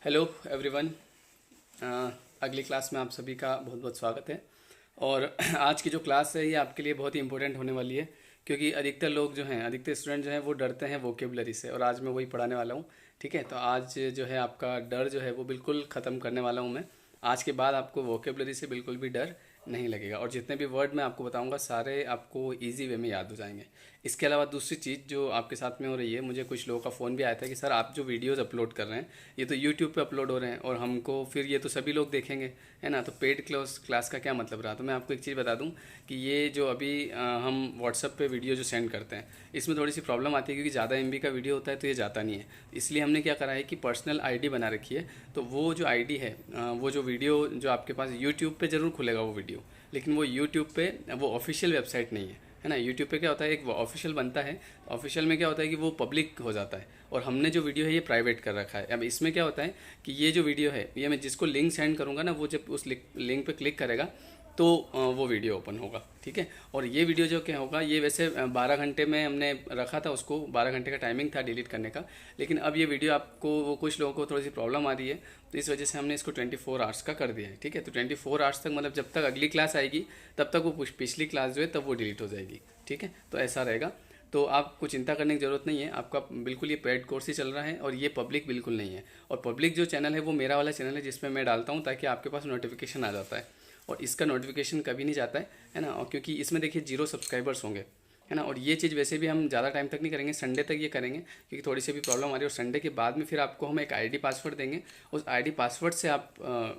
Hello everyone. अगली class में आप सभी का बहुत बहुत स्वागत है। और आज की जो क्लास है ये आपके लिए बहुत ही इंपॉर्टेंट होने वाली है, क्योंकि अधिकतर लोग जो हैं, अधिकतर स्टूडेंट जो हैं वो डरते हैं वोकेबलरी से, और आज मैं वही पढ़ाने वाला हूँ। ठीक है, तो आज जो है आपका डर जो है वो बिल्कुल ख़त्म करने वाला हूँ मैं। आज के बाद आपको वोकेबलरी से बिल्कुल भी डर नहीं लगेगा, और जितने भी वर्ड मैं आपको बताऊंगा सारे आपको इजी वे में याद हो जाएंगे। इसके अलावा दूसरी चीज़ जो आपके साथ में हो रही है, मुझे कुछ लोगों का फ़ोन भी आया था कि सर आप जो वीडियोस अपलोड कर रहे हैं ये तो यूट्यूब पे अपलोड हो रहे हैं, और हमको फिर ये तो सभी लोग देखेंगे, है ना, तो पेड क्लास का क्या मतलब रहा। तो मैं आपको एक चीज़ बता दूं कि ये जो अभी हम व्हाट्सअप पे वीडियो जो सेंड करते हैं इसमें थोड़ी सी प्रॉब्लम आती है, क्योंकि ज़्यादा एमबी का वीडियो होता है तो ये जाता नहीं है। इसलिए हमने क्या करा है कि पर्सनल आईडी बना रखी है। तो वो जो आईडी है, वो जो वीडियो जो आपके पास यूट्यूब पे ज़रूर खुलेगा वो वीडियो, लेकिन वो यूट्यूब पे वो ऑफिशियल वेबसाइट नहीं है ना। यूट्यूब पे क्या होता है, एक ऑफिशियल बनता है, ऑफिशियल में क्या होता है कि वो पब्लिक हो जाता है, और हमने जो वीडियो है ये प्राइवेट कर रखा है। अब इसमें क्या होता है कि ये जो वीडियो है ये मैं जिसको लिंक सेंड करूँगा ना, वो जब उस लिंक पे क्लिक करेगा तो वो वीडियो ओपन होगा। ठीक है, और ये वीडियो जो क्या होगा, ये वैसे 12 घंटे में हमने रखा था उसको, 12 घंटे का टाइमिंग था डिलीट करने का, लेकिन अब ये वीडियो आपको वो कुछ लोगों को थोड़ी सी प्रॉब्लम आ रही है, तो इस वजह से हमने इसको 24 आवर्स का कर दिया है। ठीक है, तो 24 आवर्स तक, मतलब जब तक अगली क्लास आएगी तब तक वो पिछली क्लास जो है तब वो डिलीट हो जाएगी। ठीक है, तो ऐसा रहेगा। तो आपको चिंता करने की ज़रूरत नहीं है, आपका बिल्कुल ये पेड कोर्स ही चल रहा है, और ये पब्लिक बिल्कुल नहीं है। और पब्लिक जो चैनल है वो मेरा वाला चैनल है, जिसमें मैं डालता हूँ ताकि आपके पास नोटिफिकेशन आ जाता है, और इसका नोटिफिकेशन कभी नहीं जाता है ना। और क्योंकि इसमें देखिए 0 सब्सक्राइबर्स होंगे, है ना, और ये चीज़ वैसे भी हम ज़्यादा टाइम तक नहीं करेंगे, संडे तक ये करेंगे, क्योंकि थोड़ी सी भी प्रॉब्लम आ रही है। और संडे के बाद में फिर आपको हम एक आईडी पासवर्ड देंगे, उस आईडी पासवर्ड से आप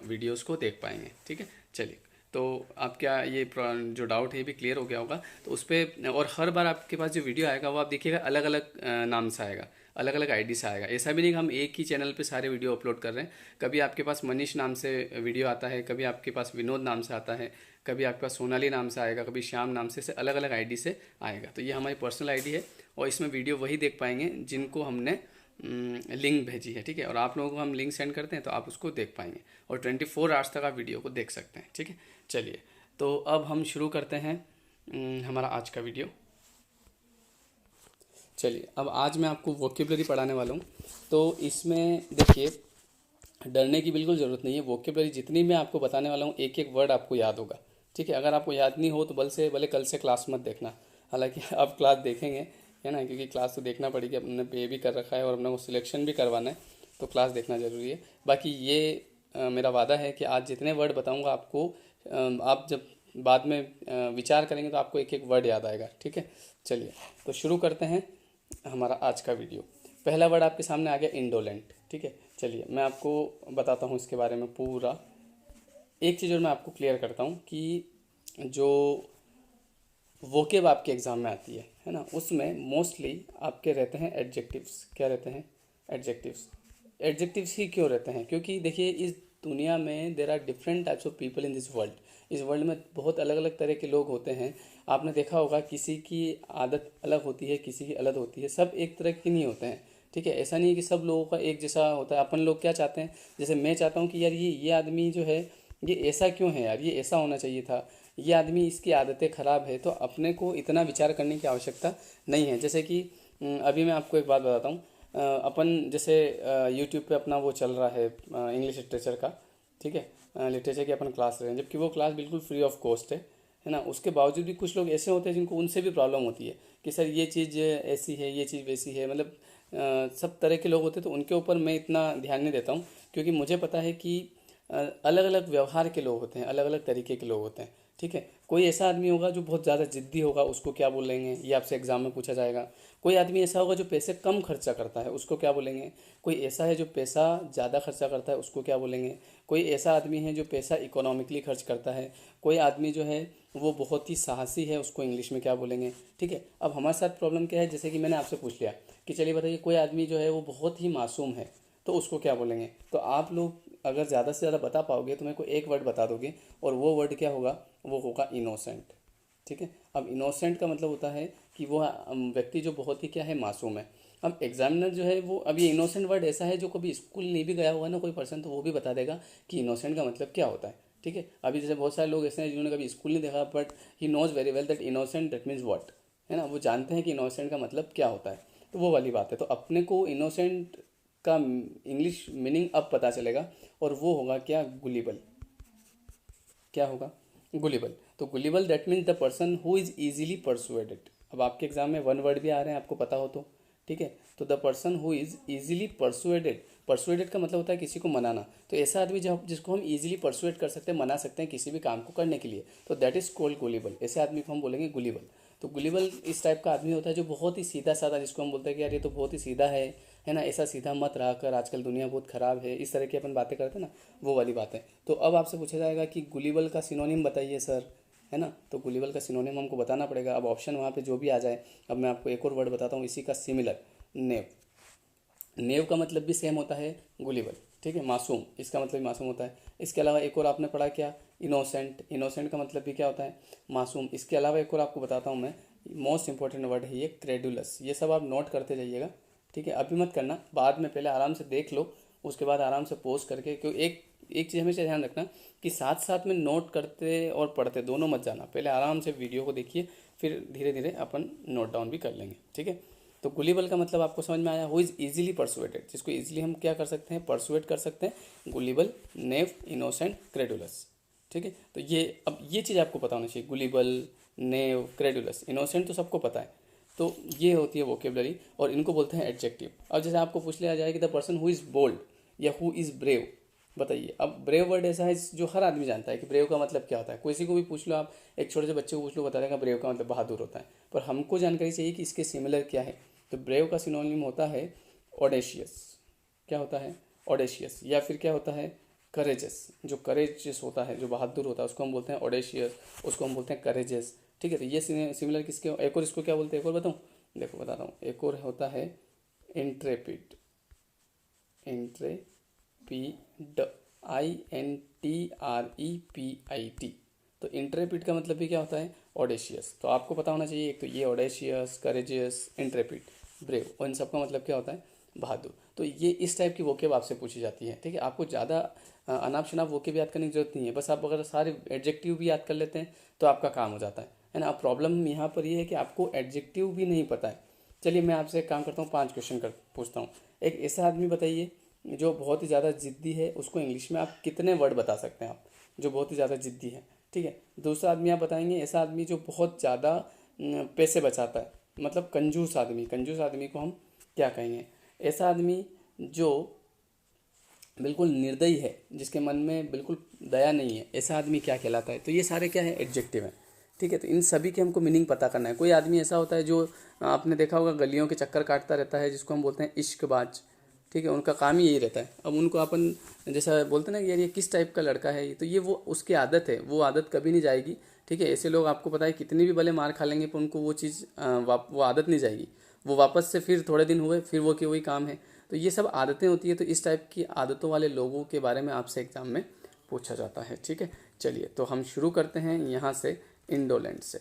वीडियोस को देख पाएंगे। ठीक है, चलिए। तो आप क्या ये जो डाउट है ये भी क्लियर हो गया होगा। तो उस पर, और हर बार आपके पास जो वीडियो आएगा वो आप देखिएगा अलग अलग नाम से आएगा, अलग अलग आईडी से आएगा। ऐसा भी नहीं कि हम एक ही चैनल पे सारे वीडियो अपलोड कर रहे हैं। कभी आपके पास मनीष नाम से वीडियो आता है, कभी आपके पास विनोद नाम से आता है, कभी आपके पास सोनाली नाम से आएगा, कभी श्याम नाम से अलग अलग आईडी से आएगा। तो ये हमारी पर्सनल आईडी है, और इसमें वीडियो वही देख पाएंगे जिनको हमने लिंक भेजी है। ठीक है, और आप लोगों को हम लिंक सेंड करते हैं तो आप उसको देख पाएंगे, और 24 आवर्स तक आप वीडियो को देख सकते हैं। ठीक है, चलिए। तो अब हम शुरू करते हैं हमारा आज का वीडियो। चलिए, अब आज मैं आपको वोकेबलरी पढ़ाने वाला हूँ। तो इसमें देखिए, डरने की बिल्कुल ज़रूरत नहीं है। वोकेबलरी जितनी मैं आपको बताने वाला हूँ, एक एक वर्ड आपको याद होगा। ठीक है, अगर आपको याद नहीं हो तो भले कल से क्लास मत देखना, हालांकि आप क्लास देखेंगे, है ना, क्योंकि क्लास तो देखना पड़ेगी, अपने पे भी कर रखा है और अपने को सिलेक्शन भी करवाना है, तो क्लास देखना ज़रूरी है। बाकी ये मेरा वादा है कि आज जितने वर्ड बताऊँगा आपको, आप जब बाद में विचार करेंगे तो आपको एक एक वर्ड याद आएगा। ठीक है, चलिए तो शुरू करते हैं हमारा आज का वीडियो। पहला वर्ड आपके सामने आ गया, इंडोलेंट। ठीक है, चलिए मैं आपको बताता हूँ इसके बारे में पूरा। एक चीज़ और मैं आपको क्लियर करता हूँ कि जो वोकेब आपके एग्ज़ाम में आती है ना, उसमें मोस्टली आपके रहते हैं एडजेक्टिव्स। क्या रहते हैं? एडजेक्टिव्स। एडजेक्टिव्स ही क्यों रहते हैं? क्योंकि देखिए, इस दुनिया में there are different types of people in this world. इस वर्ल्ड में बहुत अलग अलग तरह के लोग होते हैं। आपने देखा होगा, किसी की आदत अलग होती है, किसी की अलग होती है, सब एक तरह की नहीं होते हैं। ठीक है, ऐसा नहीं है कि सब लोगों का एक जैसा होता है। अपन लोग क्या चाहते हैं, जैसे मैं चाहता हूँ कि यार ये आदमी जो है ये ऐसा क्यों है, यार ये ऐसा होना चाहिए था, ये आदमी इसकी आदतें ख़राब है। तो अपने को इतना विचार करने की आवश्यकता नहीं है। जैसे कि अभी मैं आपको एक बात बताता हूँ। अपन जैसे यूट्यूब पे अपना वो चल रहा है इंग्लिश लिटरेचर का। ठीक है, लिटरेचर की अपन क्लास ले रहे हैं, जबकि वो क्लास बिल्कुल फ्री ऑफ कॉस्ट है ना। उसके बावजूद भी कुछ लोग ऐसे होते हैं जिनको उनसे भी प्रॉब्लम होती है कि सर ये चीज़ ऐसी है, ये चीज़ वैसी है। मतलब सब तरह के लोग होते हैं, तो उनके ऊपर मैं इतना ध्यान नहीं देता हूँ, क्योंकि मुझे पता है कि अलग अलग व्यवहार के लोग होते हैं, अलग अलग तरीके के लोग होते हैं। ठीक है, कोई ऐसा आदमी होगा जो बहुत ज़्यादा जिद्दी होगा, उसको क्या बोलेंगे ये आपसे एग्जाम में पूछा जाएगा। कोई आदमी ऐसा होगा जो पैसे कम खर्चा करता है, उसको क्या बोलेंगे। कोई ऐसा है जो पैसा ज़्यादा खर्चा करता है, उसको क्या बोलेंगे। कोई ऐसा आदमी है जो पैसा इकोनॉमिकली खर्च करता है। कोई आदमी जो है वो बहुत ही साहसी है, उसको इंग्लिश में क्या बोलेंगे। ठीक है, अब हमारे साथ प्रॉब्लम क्या है, जैसे कि मैंने आपसे पूछ लिया कि चलिए बताइए, कोई आदमी जो है वो बहुत ही मासूम है, तो उसको क्या बोलेंगे। तो आप लोग अगर ज़्यादा से ज़्यादा बता पाओगे तो मेरे को एक वर्ड बता दोगे, और वो वर्ड क्या होगा, वो होगा इनोसेंट। ठीक है, अब इनोसेंट का मतलब होता है कि वो व्यक्ति जो बहुत ही क्या है, मासूम है। अब एग्जामिनर जो है वो, अब ये इनोसेंट वर्ड ऐसा है जो कभी स्कूल नहीं भी गया हुआ ना कोई पर्सन, तो वो भी बता देगा कि इनोसेंट का मतलब क्या होता है। ठीक है, अभी जैसे बहुत सारे लोग ऐसे हैं जिन्होंने कभी स्कूल नहीं देखा, but he knows very well that innocent that means what, है ना। वो जानते हैं कि इनोसेंट का मतलब क्या होता है। तो वो वाली बात है। तो अपने को इनोसेंट का इंग्लिश मीनिंग अब पता चलेगा, और वो होगा क्या, गुलिबल। क्या होगा, गुलिबल। तो गुलिबल that means the person who is easily persuaded. अब आपके एग्जाम में वन वर्ड भी आ रहे हैं, आपको पता हो तो, ठीक है। तो the person who is easily persuaded, persuaded का मतलब होता है किसी को मनाना। तो ऐसा आदमी जब जिसको हम इजीली परसुएड कर सकते हैं, मना सकते हैं किसी भी काम को करने के लिए, तो दैट इज कॉल्ड गुलिबल। ऐसे आदमी को हम बोलेंगे गुलिबल। तो गुलिबल इस टाइप का आदमी होता है जो बहुत ही सीधा साधा, जिसको हम बोलते हैं कि यार ये तो बहुत ही सीधा है ना, ऐसा सीधा मत रहा कर, आजकल दुनिया बहुत ख़राब है, इस तरह की अपन बातें करते हैं ना, वो वाली बातें। तो अब आपसे पूछा जाएगा कि गुलिबल का सिनोनिम बताइए सर, है ना। तो गुलिबल का सिनोनिम हमको बताना पड़ेगा। अब ऑप्शन वहाँ पे जो भी आ जाए। अब मैं आपको एक और वर्ड बताता हूँ इसी का, सिमिलर, नेव। नेव का मतलब भी सेम होता है, गुलिबल, ठीक है, मासूम, इसका मतलब भी मासूम होता है। इसके अलावा एक और आपने पढ़ा क्या, इनोसेंट, इनोसेंट का मतलब भी क्या होता है, मासूम। इसके अलावा एक और आपको बताता हूँ मैं, मोस्ट इंपॉर्टेंट वर्ड है ये, क्रेडुलस। ये सब आप नोट करते जाइएगा, ठीक है, अभी मत करना, बाद में पहले आराम से देख लो, उसके बाद आराम से पोस्ट करके, क्योंकि एक चीज़ हमेशा ध्यान रखना कि साथ साथ में नोट करते और पढ़ते दोनों मत जाना। पहले आराम से वीडियो को देखिए, फिर धीरे धीरे अपन नोट डाउन भी कर लेंगे, ठीक है। तो गुलिबल का मतलब आपको समझ में आया, हु इज़ इजीली परसुएटेड, जिसको इजीली हम क्या कर सकते हैं, परसुएट कर सकते हैं, गुलिबल, नेव, इनोसेंट, क्रेडुलस, ठीक है। तो ये अब ये चीज़ आपको पता होना चाहिए, गुलिबल, नेव, क्रेडुलस, इनोसेंट तो सबको पता है। तो ये होती है वोकेबलरी, और इनको बोलते हैं एडजेक्टिव। अब जैसे आपको पूछ लिया जाए कि the person who is bold या हु इज़ ब्रेव, बताइए। अब ब्रेव वर्ड ऐसा है जो हर आदमी जानता है कि ब्रेव का मतलब क्या होता है। किसी को भी पूछ लो आप, एक छोटे से बच्चे को पूछ लो, बता देगा ब्रेव का मतलब बहादुर होता है। पर हमको जानकारी चाहिए कि इसके सिमिलर क्या है। तो ब्रेव का सिनोनिम होता है ऑडेशियस। क्या होता है, ऑडेशियस। या फिर क्या होता है, करेजस। जो करेजस होता है, जो बहादुर होता है, उसको हम बोलते हैं ऑडेशियस, उसको हम बोलते हैं करेजस, ठीक है। तो ये सिमिलर किसके, एक और इसको क्या बोलते हैं, एक और बताऊँ, देखो बताता हूँ। एक और होता है इंट्रेपिड, इंट्रेपिड, INTREPID। तो इंट्रेपिड का मतलब भी क्या होता है, ऑडेशियस। तो आपको पता होना चाहिए, एक तो ये ऑडेशियस, करेजियस, इंट्रेपिड, ब्रेव, और इन सबका मतलब क्या होता है, बहादुर। तो ये इस टाइप की वोकेब आपसे पूछी जाती है, ठीक है। आपको ज़्यादा अनाप शनाप वोकेब याद करने की जरूरत नहीं है, बस आप अगर सारे एडजेक्टिव भी याद कर लेते हैं तो आपका काम हो जाता है ना। अब प्रॉब्लम यहाँ पर ये है कि आपको एडजेक्टिव भी नहीं पता है। चलिए मैं आपसे एक काम करता हूँ, 5 क्वेश्चन कर पूछता हूँ। एक ऐसा आदमी बताइए जो बहुत ही ज़्यादा ज़िद्दी है, उसको इंग्लिश में आप कितने वर्ड बता सकते हैं आप, जो बहुत ही ज़्यादा ज़िद्दी है, ठीक है। दूसरा आदमी आप बताएंगे, ऐसा आदमी जो बहुत ज़्यादा पैसे बचाता है, मतलब कंजूस आदमी, कंजूस आदमी को हम क्या कहेंगे। ऐसा आदमी जो बिल्कुल निर्दयी है, जिसके मन में बिल्कुल दया नहीं है, ऐसा आदमी क्या कहलाता है। तो ये सारे क्या है, एडजेक्टिव हैं, ठीक है। तो इन सभी के हमको मीनिंग पता करना है। कोई आदमी ऐसा होता है जो आपने देखा होगा गलियों के चक्कर काटता रहता है, जिसको हम बोलते हैं इश्कबाज, ठीक है। उनका काम ही यही रहता है। अब उनको अपन जैसा बोलते हैं ना कि यार ये किस टाइप का लड़का है, तो ये वो उसकी आदत है, वो आदत कभी नहीं जाएगी, ठीक है। ऐसे लोग आपको पता है कितनी भी भले मार खा लेंगे, पर उनको वो चीज़ वो आदत नहीं जाएगी, वो वापस से फिर थोड़े दिन हुए फिर वो कि वही काम है। तो ये सब आदतें होती है। तो इस टाइप की आदतों वाले लोगों के बारे में आपसे एग्जाम में पूछा जाता है, ठीक है। चलिए तो हम शुरू करते हैं यहाँ से, इंडोलेंट से।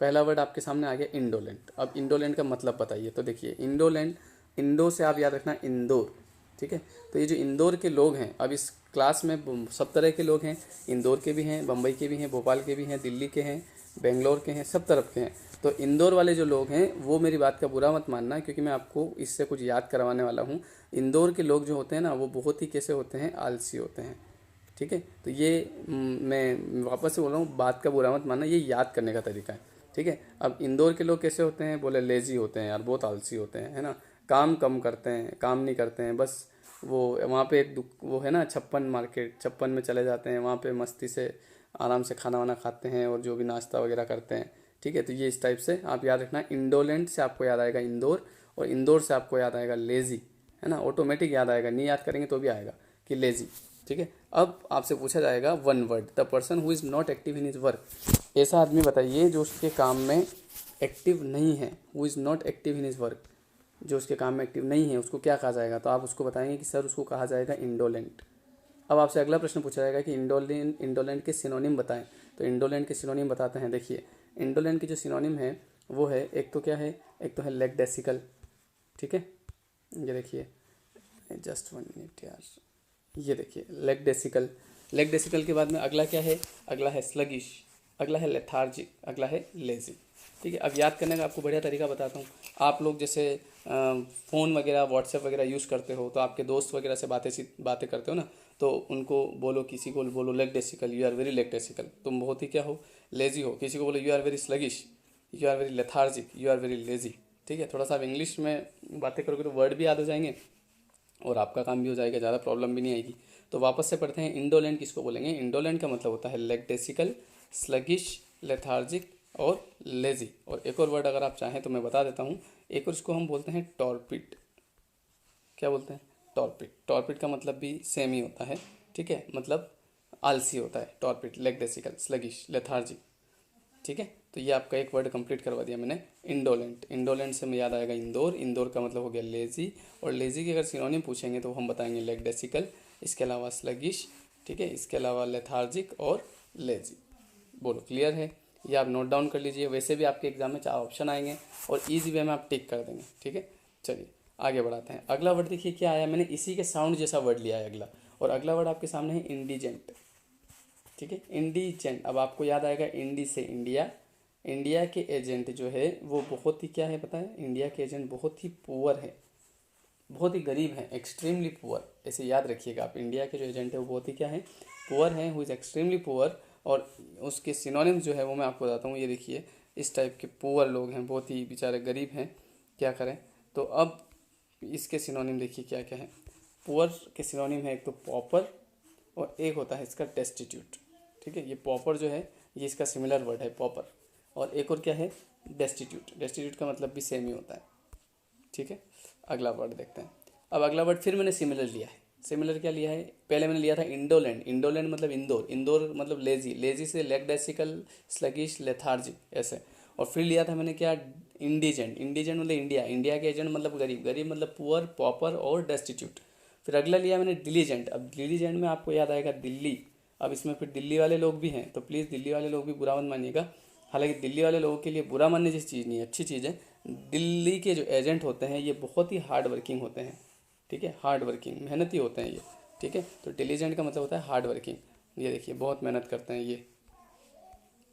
पहला वर्ड आपके सामने आ गया, इंडोलेंट। अब इंडोलेंट का मतलब बताइए। तो देखिए इंडोलेंट, इंडो से आप याद रखना इंदौर, ठीक है। तो ये जो इंदौर के लोग हैं, अब इस क्लास में सब तरह के लोग हैं, इंदौर के भी हैं, बम्बई के भी हैं, भोपाल के भी हैं, दिल्ली के हैं, बेंगलोर के हैं, सब तरफ के हैं। तो इंदौर वाले जो लोग हैं वो मेरी बात का बुरा मत मानना, क्योंकि मैं आपको इससे कुछ याद करवाने वाला हूँ। इंदौर के लोग जो होते हैं ना, वो बहुत ही कैसे होते हैं, आलसी होते हैं, ठीक है। तो ये मैं वापस से बोल रहा हूँ, बात का बुरा मत मानना, ये याद करने का तरीका है, ठीक है। अब इंदौर के लोग कैसे होते हैं, बोले लेजी होते हैं यार, बहुत आलसी होते हैं, है ना, काम कम करते हैं, काम नहीं करते हैं, बस वो वहाँ पे एक वो है ना 56 मार्केट, 56 में चले जाते हैं, वहाँ पे मस्ती से आराम से खाना वाना खाते हैं और जो भी नाश्ता वगैरह करते हैं, ठीक है। तो ये इस टाइप से आप याद रखना। इंडोलेंट से आपको याद आएगा इंदौर, और इंदौर से आपको याद आएगा लेज़ी, है ना, ऑटोमेटिक याद आएगा, नहीं याद करेंगे तो भी आएगा कि लेज़ी, ठीक है। अब आपसे पूछा जाएगा one word, the person who is not active in his work. ऐसा आदमी बताइए जो उसके काम में एक्टिव नहीं है, who is not active in his work, जो उसके काम में एक्टिव नहीं है, उसको क्या कहा जाएगा। तो आप उसको बताएंगे कि सर उसको कहा जाएगा इंडोलेंट। अब आपसे अगला प्रश्न पूछा जाएगा कि इंडोलेंट के सिनोनिम बताएं। तो इंडोलेंट के सिनोनिम बताते हैं। देखिए इंडोलेंट की जो सिनोनिम है वो है, एक तो क्या है, एक तो है लेक्डेसिकल, ठीक है। ये देखिए, जस्ट 1 मिनट यार, ये देखिए लेक्डेसिकल। लेक्डेसिकल के बाद में अगला क्या है, अगला है स्लगिश, अगला है लेथार्जिक, अगला है लेजी, ठीक है। अब याद करने का आपको बढ़िया तरीका बताता हूँ। आप लोग जैसे फ़ोन वगैरह व्हाट्सएप वगैरह यूज़ करते हो, तो आपके दोस्त वगैरह से बातें करते हो ना, तो उनको बोलो, किसी को बोलो लेक्डेसिकल, यू आर वेरी लेक्डेसिकल, तुम बहुत ही क्या हो, लेजी हो। किसी को बोलो you are very sluggish, you are very lethargic, you are very lazy. ठीक है, थोड़ा सा आप इंग्लिश में बातें करोगे तो वर्ड भी याद हो जाएंगे और आपका काम भी हो जाएगा, ज़्यादा प्रॉब्लम भी नहीं आएगी। तो वापस से पढ़ते हैं, इंडोलेंट किसको बोलेंगे? इंडोलेंट का मतलब होता है लेक्डेसिकल, स्लगिश, लेथार्जिक और लेजी। और एक और वर्ड अगर आप चाहें तो मैं बता देता हूँ, एक और इसको हम बोलते हैं टॉर्पिड। क्या बोलते हैं? टॉर्पिड। टॉर्पिड का मतलब भी सेम ही होता है, ठीक है, मतलब आलसी होता है टॉर्पिड, लेक्डेसिकल, स्लगिश, लेथार्जिक। ठीक है, तो ये आपका एक वर्ड कंप्लीट करवा दिया मैंने, इंडोलेंट। इंडोलेंट से हमें याद आएगा इंदौर, इंदौर का मतलब हो गया लेजी, और लेजी की अगर सिनोनिम पूछेंगे तो हम बताएंगे लेक्डेसिकल, इसके अलावा स्लगिश, ठीक है, इसके अलावा लेथार्जिक और लेजी। बोलो क्लियर है? ये आप नोट डाउन कर लीजिए, वैसे भी आपके एग्जाम में 4 ऑप्शन आएंगे और ईजी वे में आप टिक कर देंगे। ठीक है, चलिए आगे बढ़ाते हैं। अगला वर्ड देखिए क्या आया, मैंने इसी के साउंड जैसा वर्ड लिया है अगला, और अगला वर्ड आपके सामने है इंडिजेंट। ठीक है, इंडिजेंट। अब आपको याद आएगा इंडी से इंडिया, इंडिया के एजेंट जो है वो बहुत ही क्या है पता है? इंडिया के एजेंट बहुत ही पुअर है, बहुत ही गरीब है, एक्सट्रीमली पुअर। ऐसे याद रखिएगा आप, इंडिया के जो एजेंट है वो बहुत ही क्या है? पुअर है, हु इज़ एक्सट्रीमली पुअर। और उसके सिनोनिम्स जो है वो मैं आपको बताता हूँ। ये देखिए, इस टाइप के पुअर लोग हैं, बहुत ही बेचारे गरीब हैं, क्या करें। तो अब इसके सिनोनिम देखिए क्या क्या है। पुअर के सिनोनिम है एक तो पॉपर, और एक होता है इसका डेस्टिट्यूट। ठीक है, ये पॉपर जो है ये इसका सिमिलर वर्ड है पॉपर, और एक और क्या है? डेस्टिट्यूट। डेस्टिट्यूट का मतलब भी सेम ही होता है। ठीक है, अगला वर्ड देखते हैं। अब अगला वर्ड फिर मैंने सिमिलर लिया है। सिमिलर क्या लिया है? पहले मैंने लिया था इंडोलेंट। इंडोलेंट मतलब इंदौर, इंदौर मतलब लेजी, लेजी से लेक्डेसिकल, स्लगिश, लेथार्जिक ऐसे। और फिर लिया था मैंने क्या? इंडिजेंट। इंडिजेंट मतलब इंडिया, इंडिया के एजेंट मतलब गरीब, गरीब मतलब पुअर, पॉपर और डेस्टिट्यूट। फिर अगला लिया मैंने डिलीजेंट। अब डिलीजेंट में आपको याद आएगा दिल्ली। अब इसमें फिर दिल्ली वाले लोग भी हैं, तो प्लीज़ दिल्ली वाले लोग भी बुरा मत मानिएगा। हालांकि दिल्ली वाले लोगों के लिए बुरा मानने जैसी चीज़ नहीं है, अच्छी चीज़ है। दिल्ली के जो एजेंट होते हैं ये बहुत ही हार्ड वर्किंग होते हैं। ठीक है, हार्ड वर्किंग, मेहनती होते हैं ये। ठीक है, तो डिलीजेंट का मतलब होता है हार्ड वर्किंग। ये देखिए बहुत मेहनत करते हैं ये,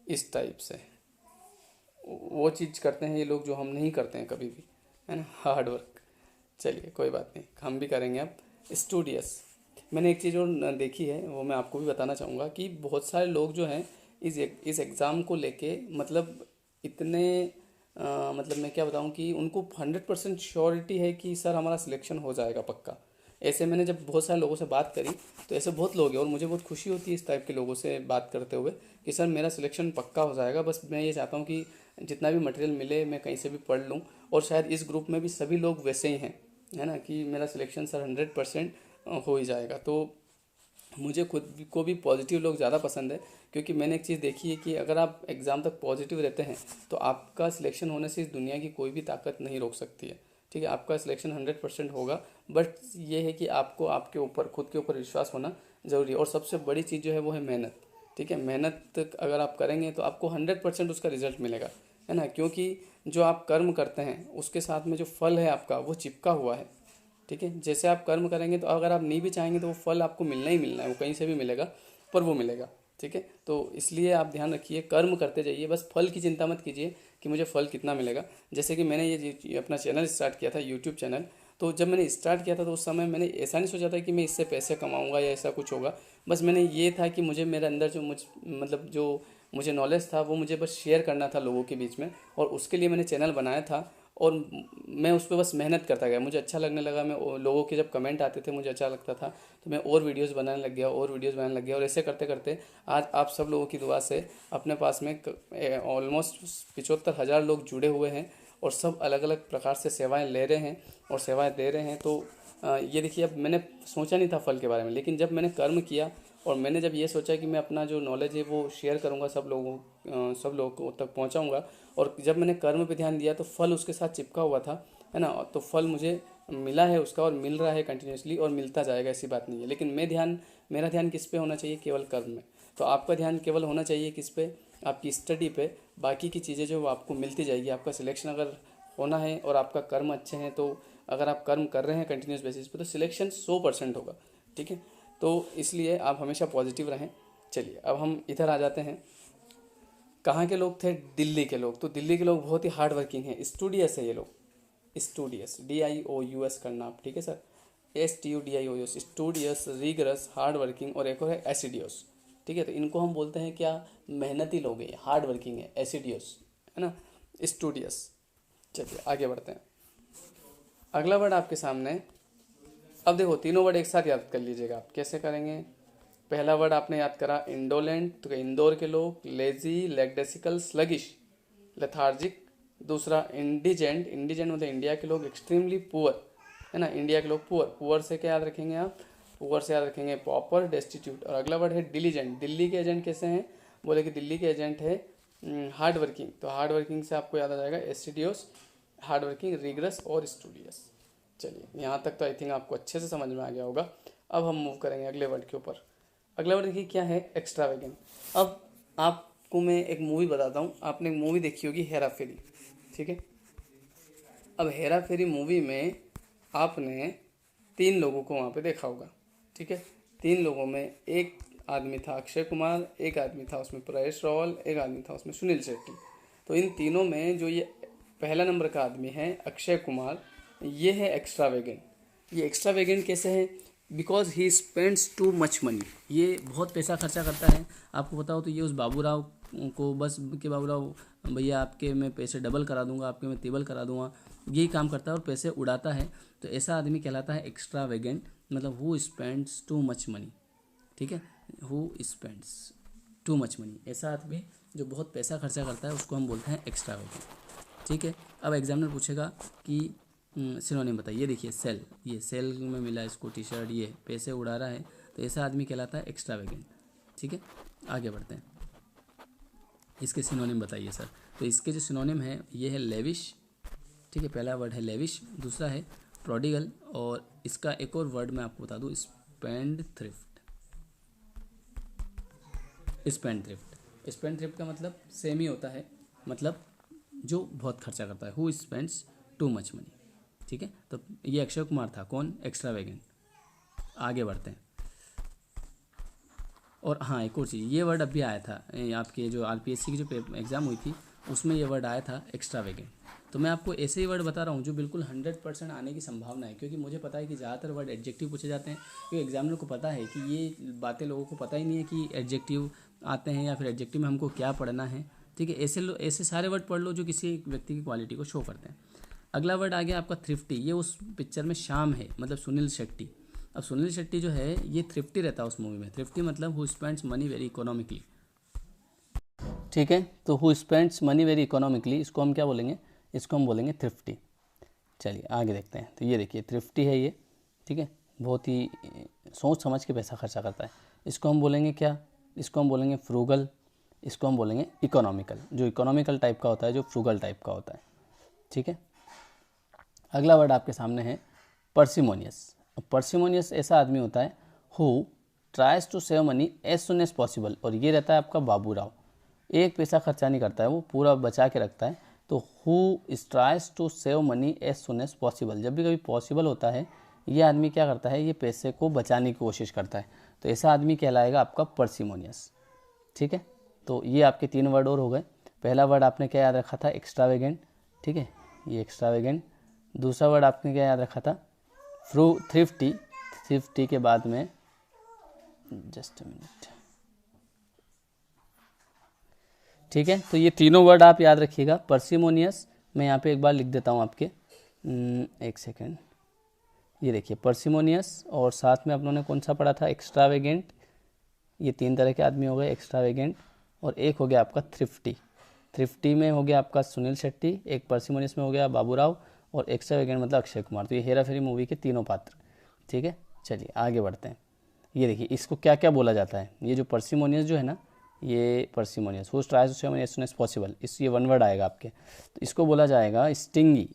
इस टाइप से वो चीज़ करते हैं ये लोग जो हम नहीं करते हैं कभी भी, है ना, हार्ड वर्क। चलिए कोई बात नहीं, हम भी करेंगे अब। स्टूडियस। मैंने एक चीज़ और देखी है, वो मैं आपको भी बताना चाहूँगा कि बहुत सारे लोग जो हैं इस एग्ज़ाम को लेके मतलब इतने मतलब मैं क्या बताऊँ कि उनको 100% श्योरिटी है कि सर हमारा सिलेक्शन हो जाएगा पक्का। ऐसे मैंने जब बहुत सारे लोगों से बात करी तो ऐसे बहुत लोग हैं, और मुझे बहुत खुशी होती है इस टाइप के लोगों से बात करते हुए कि सर मेरा सिलेक्शन पक्का हो जाएगा, बस मैं ये चाहता हूँ कि जितना भी मटेरियल मिले मैं कहीं से भी पढ़ लूँ। और शायद इस ग्रुप में भी सभी लोग वैसे ही हैं, है ना, कि मेरा सिलेक्शन सर 100% हो ही जाएगा। तो मुझे खुद को भी पॉजिटिव लोग ज़्यादा पसंद है, क्योंकि मैंने एक चीज़ देखी है कि अगर आप एग्ज़ाम तक पॉजिटिव रहते हैं तो आपका सिलेक्शन होने से इस दुनिया की कोई भी ताकत नहीं रोक सकती है। ठीक है, आपका सिलेक्शन 100% होगा, बट ये है कि आपको आपके ऊपर, खुद के ऊपर विश्वास होना ज़रूरी है। और सबसे बड़ी चीज़ जो है वो है मेहनत। ठीक है, मेहनत अगर आप करेंगे तो आपको 100% उसका रिजल्ट मिलेगा, है ना, क्योंकि जो आप कर्म करते हैं उसके साथ में जो फल है आपका वो चिपका हुआ है। ठीक है, जैसे आप कर्म करेंगे तो अगर आप नहीं भी चाहेंगे तो वो फल आपको मिलना ही मिलना है, वो कहीं से भी मिलेगा पर वो मिलेगा। ठीक है, तो इसलिए आप ध्यान रखिए, कर्म करते जाइए, बस फल की चिंता मत कीजिए कि मुझे फल कितना मिलेगा। जैसे कि मैंने ये अपना चैनल स्टार्ट किया था, यूट्यूब चैनल। तो जब मैंने स्टार्ट किया था तो उस समय मैंने ऐसा नहीं सोचा था कि मैं इससे पैसे कमाऊंगा या ऐसा कुछ होगा। बस मैंने ये था कि मुझे मेरे अंदर जो मतलब जो मुझे नॉलेज था वो मुझे बस शेयर करना था लोगों के बीच में, और उसके लिए मैंने चैनल बनाया था। और मैं उस पर बस मेहनत करता गया, मुझे अच्छा लगने लगा। मैं लोगों के जब कमेंट आते थे मुझे अच्छा लगता था, तो मैं और वीडियोस बनाने लग गया, और वीडियोस बनाने लग गया। और ऐसे करते करते आज आप सब लोगों की दुआ से अपने पास में ऑलमोस्ट 75,000 लोग जुड़े हुए हैं, और सब अलग अलग प्रकार से सेवाएं ले रहे हैं और सेवाएं दे रहे हैं। तो ये देखिए, अब मैंने सोचा नहीं था फल के बारे में, लेकिन जब मैंने कर्म किया और मैंने जब ये सोचा कि मैं अपना जो नॉलेज है वो शेयर करूँगा, सब लोगों तक पहुँचाऊँगा, और जब मैंने कर्म पे ध्यान दिया तो फल उसके साथ चिपका हुआ था, है ना। तो फल मुझे मिला है उसका, और मिल रहा है कंटिन्यूसली, और मिलता जाएगा, ऐसी बात नहीं है। लेकिन मेरा ध्यान किस पे होना चाहिए? केवल कर्म में। तो आपका ध्यान केवल होना चाहिए किस पे? आपकी स्टडी पे। बाकी की चीज़ें जो आपको मिलती जाएगी। आपका सिलेक्शन अगर होना है और आपका कर्म अच्छे हैं, तो अगर आप कर्म कर रहे हैं कंटिन्यूस बेसिस पे तो सिलेक्शन 100% होगा। ठीक है, तो इसलिए आप हमेशा पॉजिटिव रहें। चलिए अब हम इधर आ जाते हैं। कहाँ के लोग थे? दिल्ली के लोग। तो दिल्ली के लोग बहुत ही हार्ड वर्किंग हैं, स्टूडियस है ये लोग, स्टूडियस, DIOUS करना आप, ठीक है sir, STUDIOUS, studious, rigorous, hard working, और एक और है एसिडियस, ठीक है। तो इनको हम बोलते हैं क्या, मेहनती लोग हैं, हार्ड वर्किंग है, एसिडियस, है ना, स्टूडियस। चलिए आगे बढ़ते हैं। अगला वर्ड आपके सामने, अब देखो तीनों वर्ड एक साथ याद कर लीजिएगा आप, कैसे करेंगे। पहला वर्ड आपने याद करा इंडोलेंट, तो इंदौर के लोग, लेजी, लेगडेसिकल, स्लगिश, लेथार्जिक। दूसरा इंडिजेंट, इंडिजेंट मतलब इंडिया के लोग, एक्सट्रीमली पुअर, है ना, इंडिया के लोग पुअर, पुअर से क्या याद रखेंगे आप, पुअर से याद रखेंगे पॉपर, डेस्टिट्यूट। और अगला वर्ड है डिलीजेंट, दिल्ली के एजेंट कैसे हैं, बोले कि दिल्ली के एजेंट है हार्ड वर्किंग, तो हार्ड वर्किंग से आपको याद आ जाएगा एसिडियोस, हार्ड वर्किंग, रिग्रेस और स्टूडियस। चलिए यहाँ तक तो आई थिंक आपको अच्छे से समझ में आ गया होगा। अब हम मूव करेंगे अगले वर्ड के ऊपर। अगला वर्ड देखिए क्या है, एक्स्ट्रावेगेंट। अब आपको मैं एक मूवी बताता हूँ, आपने एक मूवी देखी होगी हेरा फेरी, ठीक है। अब हेरा फेरी मूवी में आपने 3 लोगों को वहाँ पे देखा होगा, ठीक है। 3 लोगों में एक आदमी था अक्षय कुमार, एक आदमी था उसमें परेश रावल, एक आदमी था उसमें सुनील शेट्टी। तो इन तीनों में जो ये पहला नंबर का आदमी है अक्षय कुमार, ये है एक्स्ट्रावेगेंट। ये एक्स्ट्रावेगेंट कैसे है, because he spends too much money, ये बहुत पैसा खर्चा करता है। आपको पता हो तो ये उस बाबूराव को बस कि बाबूराव भैया आपके मैं पैसे डबल करा दूंगा, आपके मैं ट्रिपल करा दूंगा, यही काम करता है और पैसे उड़ाता है। तो ऐसा आदमी कहलाता है एक्स्ट्रावेगेंट, मतलब who spends too much money, ठीक है, who spends too much money, ऐसा आदमी जो बहुत पैसा खर्चा करता है उसको हम बोलते हैं एक्स्ट्रावेगेंट, ठीक है। अब एग्जामिनर पूछेगा कि सिनोनिम बताइए, ये देखिए सेल, ये सेल में मिला इसको टी शर्ट, ये पैसे उड़ा रहा है, तो ऐसा आदमी कहलाता है एक्स्ट्रावेगेंट, ठीक है। आगे बढ़ते हैं, इसके सिनोनिम बताइए सर। तो इसके जो सिनोनिम है ये है लेविश, ठीक है, पहला वर्ड है लेविश, दूसरा है प्रोडिगल, और इसका एक और वर्ड मैं आपको बता दूँ, spend thrift. Spend thrift, spend thrift का मतलब सेम ही होता है, मतलब जो बहुत खर्चा करता है, who spends too much money, ठीक है। तो ये अक्षय कुमार था, कौन, एक्स्ट्रावेगेंट। आगे बढ़ते हैं। और हाँ एक और चीज़, ये वर्ड अभी आया था आपके जो RPSC की जो एग्ज़ाम हुई थी उसमें ये वर्ड आया था एक्स्ट्रावेगेंट। तो मैं आपको ऐसे ही वर्ड बता रहा हूँ जो बिल्कुल 100% आने की संभावना है, क्योंकि मुझे पता है कि ज़्यादातर वर्ड एडजेक्टिव पूछे जाते हैं, क्योंकि एग्जामिनर को पता है कि ये बातें लोगों को पता ही नहीं है कि एडजेक्टिव आते हैं या फिर एडजेक्टिव में हमको क्या पढ़ना है, ठीक है। ऐसे सारे वर्ड पढ़ लो जो किसी एक व्यक्ति की क्वालिटी को शो करते हैं। अगला वर्ड आ गया आपका थ्रिफ्टी, ये उस पिक्चर में शाम है, मतलब सुनील शेट्टी। अब सुनील शेट्टी जो है ये थ्रिफ्टी रहता है उस मूवी में, थ्रिफ्टी मतलब who spends money very economically, ठीक है। तो who spends money very economically, इसको हम क्या बोलेंगे, इसको हम बोलेंगे थ्रिफ्टी। चलिए आगे देखते हैं। तो ये देखिए थ्रिफ्टी है ये, ठीक है, बहुत ही सोच समझ के पैसा खर्चा करता है। इसको हम बोलेंगे क्या, इसको हम बोलेंगे फ्रूगल, इसको हम बोलेंगे इकोनॉमिकल, जो इकोनॉमिकल टाइप का होता है, जो फ्रूगल टाइप का होता है, ठीक है। अगला वर्ड आपके सामने है पर्सिमोनियस। पर्सिमोनियस ऐसा आदमी होता है who tries to save money as soon as possible, और ये रहता है आपका बाबूराव, एक पैसा खर्चा नहीं करता है, वो पूरा बचा के रखता है। तो who tries to save money as soon as possible, जब भी कभी पॉसिबल होता है ये आदमी क्या करता है, ये पैसे को बचाने की कोशिश करता है, तो ऐसा आदमी कहलाएगा आपका पर्सिमोनियस, ठीक है। तो ये आपके 3 वर्ड और हो गए। पहला वर्ड आपने क्या याद रखा था, एक्स्ट्रावेगेंट, ठीक है, ये एक्स्ट्रावेगेंट। दूसरा वर्ड आपने क्या याद रखा था, थ्रिफ्टी, थ्रिफ्टी के बाद में जस्ट अ मिनट, ठीक है। तो ये तीनों वर्ड आप याद रखिएगा। पर्सिमोनियस मैं यहाँ पे एक बार लिख देता हूँ आपके, एक सेकेंड, ये देखिए पर्सिमोनियस, और साथ में आप लोगों ने कौन सा पढ़ा था, एक्स्ट्रावेगेंट। ये 3 तरह के आदमी हो गए, एक्स्ट्रावेगेंट, और एक हो गया आपका थ्रिफ्टी। थ्रिफ्टी में हो गया आपका सुनील शेट्टी, एक पर्सिमोनियस में हो गया बाबूराव, और एक्स्ट्रावेगेंट मतलब अक्षय कुमार। तो ये हेरा फेरी मूवी के तीनों पात्र, ठीक है। चलिए आगे बढ़ते हैं। ये देखिए इसको क्या क्या बोला जाता है, ये जो पर्सिमोनियस जो है ना, ये parsimonious who tries to save money as soon as possible, इस ये 1 वर्ड आएगा आपके, तो इसको बोला जाएगा स्टिंगी,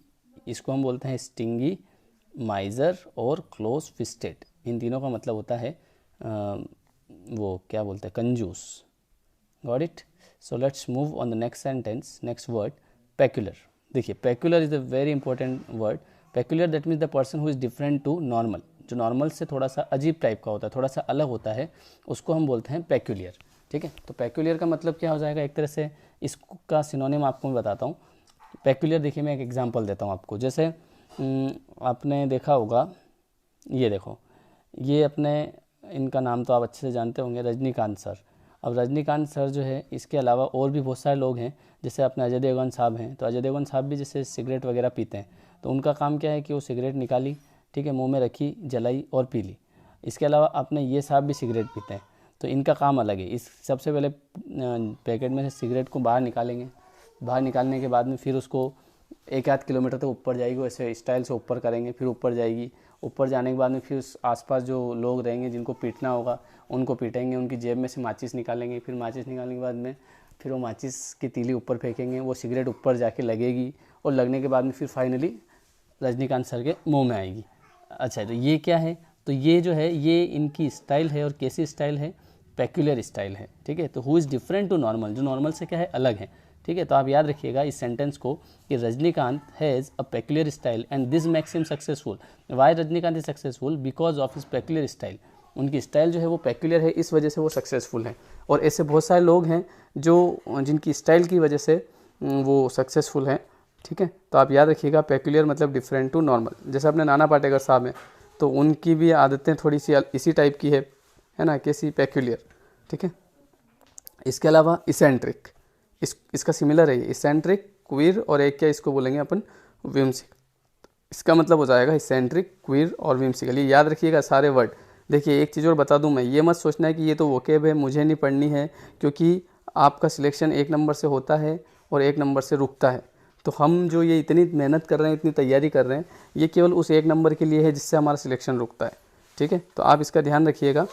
इसको हम बोलते हैं स्टिंगी, माइजर और क्लोज फिस्टेड। इन तीनों का मतलब होता है वो क्या बोलते हैं, कंजूस। Got it. So let's move on the next sentence, next word peculiar. देखिए peculiar is a very important word. Peculiar that means the person who is different to normal, जो नॉर्मल से थोड़ा सा अजीब टाइप का होता है, थोड़ा सा अलग होता है, उसको हम बोलते हैं पेक्यूलियर, ठीक है। तो पेक्यूलियर का मतलब क्या हो जाएगा, एक तरह से इसका सिनोनिम आपको मैं बताता हूँ। पेक्यूलियर देखिए मैं एक एग्जांपल देता हूँ आपको, जैसे आपने देखा होगा, ये देखो, ये अपने, इनका नाम तो आप अच्छे से जानते होंगे, रजनीकांत सर। अब रजनीकांत सर जो है, इसके अलावा और भी बहुत सारे लोग हैं, जैसे अपने अजय देवगन साहब हैं। तो अजय देवगन साहब भी जैसे सिगरेट वगैरह पीते हैं, तो उनका काम क्या है कि वो सिगरेट निकाली, ठीक है, मुंह में रखी, जलाई और पी ली। इसके अलावा अपने ये साहब भी सिगरेट पीते हैं, तो इनका काम अलग है। इस सबसे पहले पैकेट में से सिगरेट को बाहर निकालेंगे, बाहर निकालने के बाद में फिर उसको 1 आध किलोमीटर तक ऊपर जाएगी, वैसे स्टाइल से ऊपर करेंगे, फिर ऊपर जाएगी। ऊपर जाने के बाद में फिर उस आसपास जो लोग रहेंगे जिनको पीटना होगा उनको पीटेंगे, उनकी जेब में से माचिस निकालेंगे, फिर माचिस निकालने के बाद में फिर वो माचिस की तीली ऊपर फेंकेंगे, वो सिगरेट ऊपर जाके लगेगी, और लगने के बाद में फिर फाइनली रजनीकांत सर के मुंह में आएगी। अच्छा, तो ये क्या है, तो ये जो है ये इनकी स्टाइल है, और कैसी स्टाइल है, पेक्यूलियर स्टाइल है, ठीक है। तो who is different to normal, जो नॉर्मल से क्या है, अलग है, ठीक है। तो आप याद रखिएगा इस सेंटेंस को कि Rajinikanth has a peculiar style and this makes him successful. Why Rajinikanth is successful? Because of his peculiar style. उनकी स्टाइल जो है वो पेक्यूलियर है, इस वजह से वो सक्सेसफुल हैं। और ऐसे बहुत सारे लोग हैं जो जिनकी स्टाइल की वजह से वो सक्सेसफुल हैं, ठीक है। तो आप याद रखिएगा पेक्यूलियर मतलब डिफरेंट टू नॉर्मल। जैसे अपने नाना पाटेकर साहब हैं, तो उनकी भी आदतें थोड़ी सी इसी टाइप की है ना, कैसी, पेक्यूलियर, ठीक है। इसके अलावा इसेंट्रिक, इसका सिमिलर है, इसेंट्रिक, क्वीर, और एक क्या इसको बोलेंगे अपन, विम्सिकल। इसका मतलब हो जाएगा इसेंट्रिक, क्वीर और विम्सिकल। ये याद रखिएगा सारे वर्ड। देखिए एक चीज़ और बता दूं मैं, ये मत सोचना है कि ये तो वोकेब है, मुझे नहीं पढ़नी है, क्योंकि आपका सिलेक्शन 1 नंबर से होता है और 1 नंबर से रुकता है। तो हम जो ये इतनी मेहनत कर रहे हैं, इतनी तैयारी कर रहे हैं, ये केवल उस 1 नंबर के लिए है जिससे हमारा सिलेक्शन रुकता है, ठीक है। तो आप इसका ध्यान रखिएगा,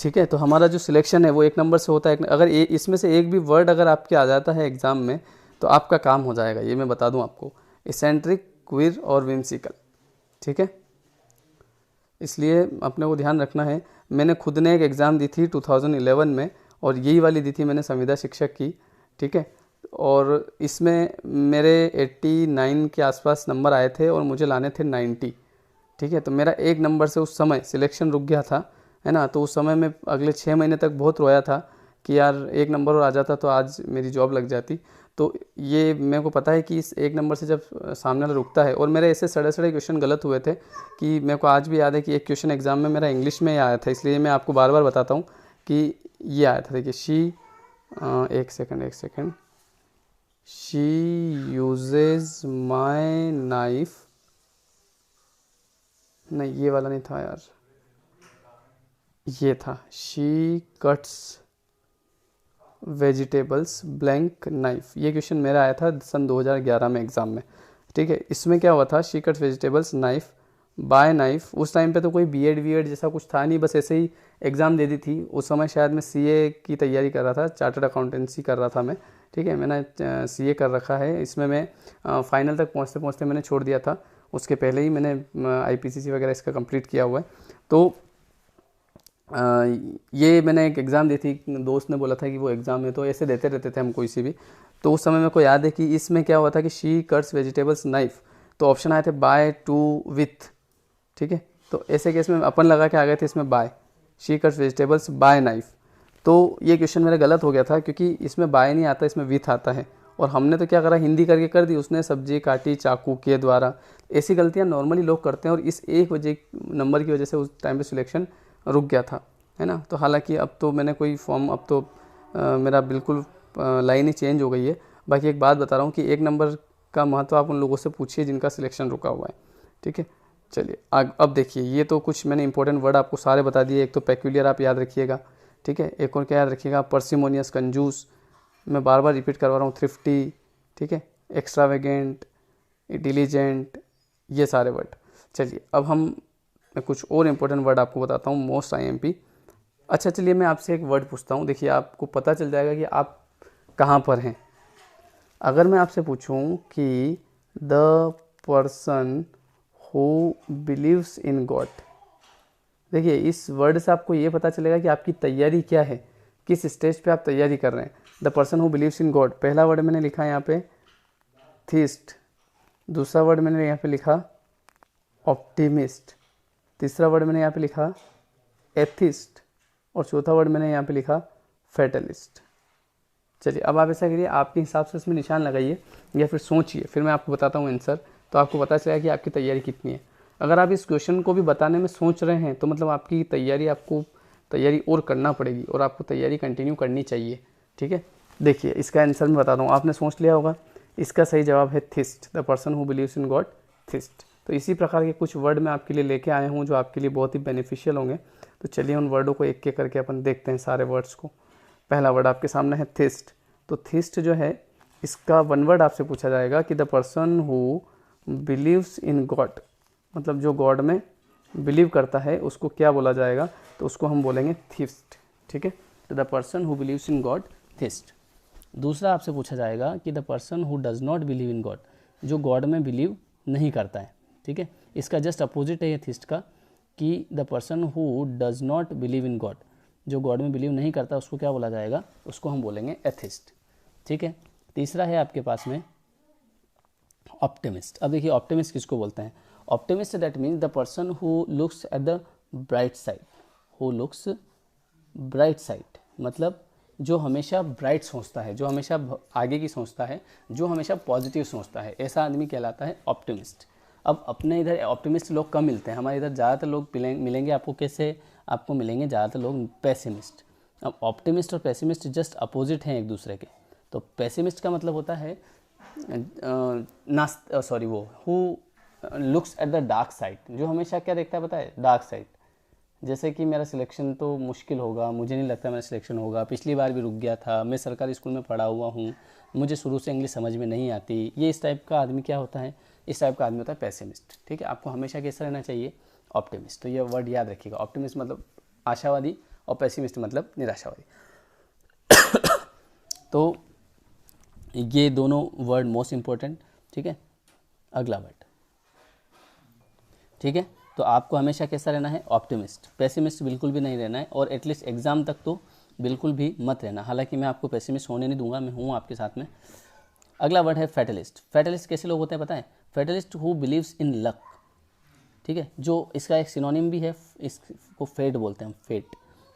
ठीक है। तो हमारा जो सिलेक्शन है वो 1 नंबर से होता है। अगर इसमें से एक भी वर्ड अगर आपके आ जाता है एग्ज़ाम में, तो आपका काम हो जाएगा, ये मैं बता दूं आपको, इसेंट्रिक, क्वीर और विम्सिकल, ठीक है। इसलिए अपने को ध्यान रखना है। मैंने खुद ने एक एग्ज़ाम दी थी 2011 में, और यही वाली दी थी मैंने, संविदा शिक्षक की, ठीक है। और इसमें मेरे 89 के आसपास नंबर आए थे और मुझे लाने थे 90, ठीक है। तो मेरा 1 नंबर से उस समय सिलेक्शन रुक गया था, है ना। तो उस समय में अगले 6 महीने तक बहुत रोया था कि यार 1 नंबर और आ जाता तो आज मेरी जॉब लग जाती। तो ये मेरे को पता है कि इस 1 नंबर से जब सामने वाला रुकता है, और मेरे ऐसे सड़े सड़े क्वेश्चन गलत हुए थे कि मेरे को आज भी याद है कि एक क्वेश्चन एग्जाम में मेरा इंग्लिश में आया था, इसलिए मैं आपको बार बार बताता हूँ कि ये आया था। देखिए, एक second, she uses my knife, नहीं ये वाला नहीं था यार, ये था, she cuts vegetables blank knife. ये क्वेश्चन मेरा आया था सन 2011 में एग्ज़ाम में, ठीक है। इसमें क्या हुआ था, she cuts vegetables knife by knife. उस टाइम पे तो कोई बीएड जैसा कुछ था नहीं, बस ऐसे ही एग्ज़ाम दे दी थी। उस समय शायद मैं सीए की तैयारी कर रहा था, चार्टर्ड अकाउंटेंसी कर रहा था मैं, ठीक है। मैंने सीए कर रखा है। इसमें मैं फाइनल तक पहुँचते पहुँचते मैंने छोड़ दिया था, उसके पहले ही मैंने आईपीसीसी वगैरह इसका कंप्लीट किया हुआ है। तो ये मैंने एक एग्ज़ाम दी थी, दोस्त ने बोला था कि वो एग्ज़ाम है, तो ऐसे देते रहते थे हम कोई सी भी। तो उस समय मेरे को याद है कि इसमें क्या हुआ था कि शी कट्स वेजिटेबल्स नाइफ, तो ऑप्शन आए थे बाय, टू, विथ, ठीक है। तो ऐसे केस में अपन लगा के आ गए थे इसमें by, she cuts vegetables by knife. तो ये क्वेश्चन मेरा गलत हो गया था, क्योंकि इसमें बाय नहीं आता, इसमें विथ आता है। और हमने तो क्या करा, हिंदी करके कर दी, उसने सब्जी काटी चाकू के द्वारा। ऐसी गलतियाँ नॉर्मली लोग करते हैं, और इस एक नंबर की वजह से उस टाइम पे सिलेक्शन रुक गया था, है ना। तो हालांकि अब तो मैंने कोई फॉर्म, अब तो मेरा बिल्कुल लाइन ही चेंज हो गई है। बाकी एक बात बता रहा हूँ कि 1 नंबर का महत्व आप उन लोगों से पूछिए जिनका सिलेक्शन रुका हुआ है, ठीक है। चलिए अब देखिए, ये तो कुछ मैंने इंपॉर्टेंट वर्ड आपको सारे बता दिए। एक तो पेक्यूलियर आप याद रखिएगा, ठीक है। एक और क्या याद रखिएगा, पर्सिमोनियस, कंजूस, मैं बार बार रिपीट करवा रहा हूँ, थ्रिफ्टी, ठीक है, एक्स्ट्रावेगेंट, डिलीजेंट, ये सारे वर्ड। चलिए अब मैं कुछ और इम्पोर्टेंट वर्ड आपको बताता हूँ, मोस्ट आईएमपी। अच्छा चलिए मैं आपसे एक वर्ड पूछता हूँ, देखिए आपको पता चल जाएगा कि आप कहाँ पर हैं। अगर मैं आपसे पूछूं कि the person who believes in God, देखिए इस वर्ड से आपको ये पता चलेगा कि आपकी तैयारी क्या है, किस स्टेज पे आप तैयारी कर रहे हैं। The person who believes in God, पहला वर्ड मैंने लिखा है यहाँ पे थीस्ट, दूसरा वर्ड मैंने यहाँ पे लिखा ऑप्टिमिस्ट, तीसरा वर्ड मैंने यहाँ पे लिखा एथिस्ट, और चौथा वर्ड मैंने यहाँ पे लिखा फैटलिस्ट। चलिए अब आप ऐसा करिए, आपके हिसाब से इसमें निशान लगाइए या फिर सोचिए, फिर मैं आपको बताता हूँ आंसर, तो आपको पता चलेगा कि आपकी तैयारी कितनी है। अगर आप इस क्वेश्चन को भी बताने में सोच रहे हैं तो मतलब आपकी तैयारी, आपको तैयारी और करना पड़ेगी और आपको तैयारी कंटिन्यू करनी चाहिए, ठीक है। देखिए इसका आंसर मैं बताता हूँ, आपने सोच लिया होगा। इसका सही जवाब है theist, the person who believes in God, theist. तो इसी प्रकार के कुछ वर्ड मैं आपके लिए लेके आया हूँ जो आपके लिए बहुत ही बेनिफिशियल होंगे। तो चलिए उन वर्डों को एक एक करके अपन देखते हैं सारे वर्ड्स को। पहला वर्ड आपके सामने है थिस्ट। तो थिस्ट जो है इसका वन वर्ड आपसे पूछा जाएगा कि the person who believes in God, मतलब जो गॉड में बिलीव करता है उसको क्या बोला जाएगा, तो उसको हम बोलेंगे थिस्ट, ठीक है। तो the person who believes in God, theist. दूसरा आपसे पूछा जाएगा कि the person who does not believe in God, जो गॉड में बिलीव नहीं करता है, ठीक है। इसका जस्ट अपोजिट है ये थिस्ट का, कि the person who does not believe in God, जो गॉड में बिलीव नहीं करता उसको क्या बोला जाएगा, उसको हम बोलेंगे एथिस्ट, ठीक है। तीसरा है आपके पास में ऑप्टिमिस्ट। अब देखिए ऑप्टिमिस्ट किसको बोलते हैं, optimist that means the person who looks at the bright side, who looks bright side, मतलब जो हमेशा ब्राइट सोचता है, जो हमेशा आगे की सोचता है, जो हमेशा पॉजिटिव सोचता है, ऐसा आदमी कहलाता है ऑप्टिमिस्ट। अब अपने इधर ऑप्टिमिस्ट लोग कम मिलते हैं, हमारे इधर ज़्यादातर लोग मिलेंगे आपको, कैसे आपको मिलेंगे ज़्यादातर लोग पेसिमिस्ट। अब ऑप्टिमिस्ट और पेसिमिस्ट जस्ट अपोजिट हैं एक दूसरे के। तो पेसिमिस्ट का मतलब होता है who looks at the dark side, जो हमेशा क्या देखता है पता है, डार्क साइड। जैसे कि मेरा सिलेक्शन तो मुश्किल होगा, मुझे नहीं लगता मेरा सिलेक्शन होगा, पिछली बार भी रुक गया था, मैं सरकारी स्कूल में पढ़ा हुआ हूँ, मुझे शुरू से इंग्लिश समझ में नहीं आती, ये इस टाइप का आदमी क्या होता है, इस टाइप का आदमी होता है पेसिमिस्ट, ठीक है। आपको हमेशा कैसा रहना चाहिए, ऑप्टिमिस्ट। तो ये वर्ड याद रखिएगा, ऑप्टिमिस्ट मतलब आशावादी और पेसिमिस्ट मतलब निराशावादी। तो ये दोनों वर्ड मोस्ट इंपॉर्टेंट, ठीक है। अगला वर्ड, ठीक है। तो आपको हमेशा कैसा रहना है, ऑप्टिमिस्ट, पेसिमिस्ट बिल्कुल भी नहीं रहना है, और एटलीस्ट एग्जाम तक तो बिल्कुल भी मत रहना। हालांकि मैं आपको पेसिमिस्ट होने नहीं दूंगा, मैं हूँ आपके साथ में। अगला वर्ड है फैटलिस्ट। फैटलिस्ट कैसे लोग होते हैं पता है, fatalist who believes in luck, ठीक है। जो इसका एक सिनोनिम भी है, इसको फेट बोलते हैं,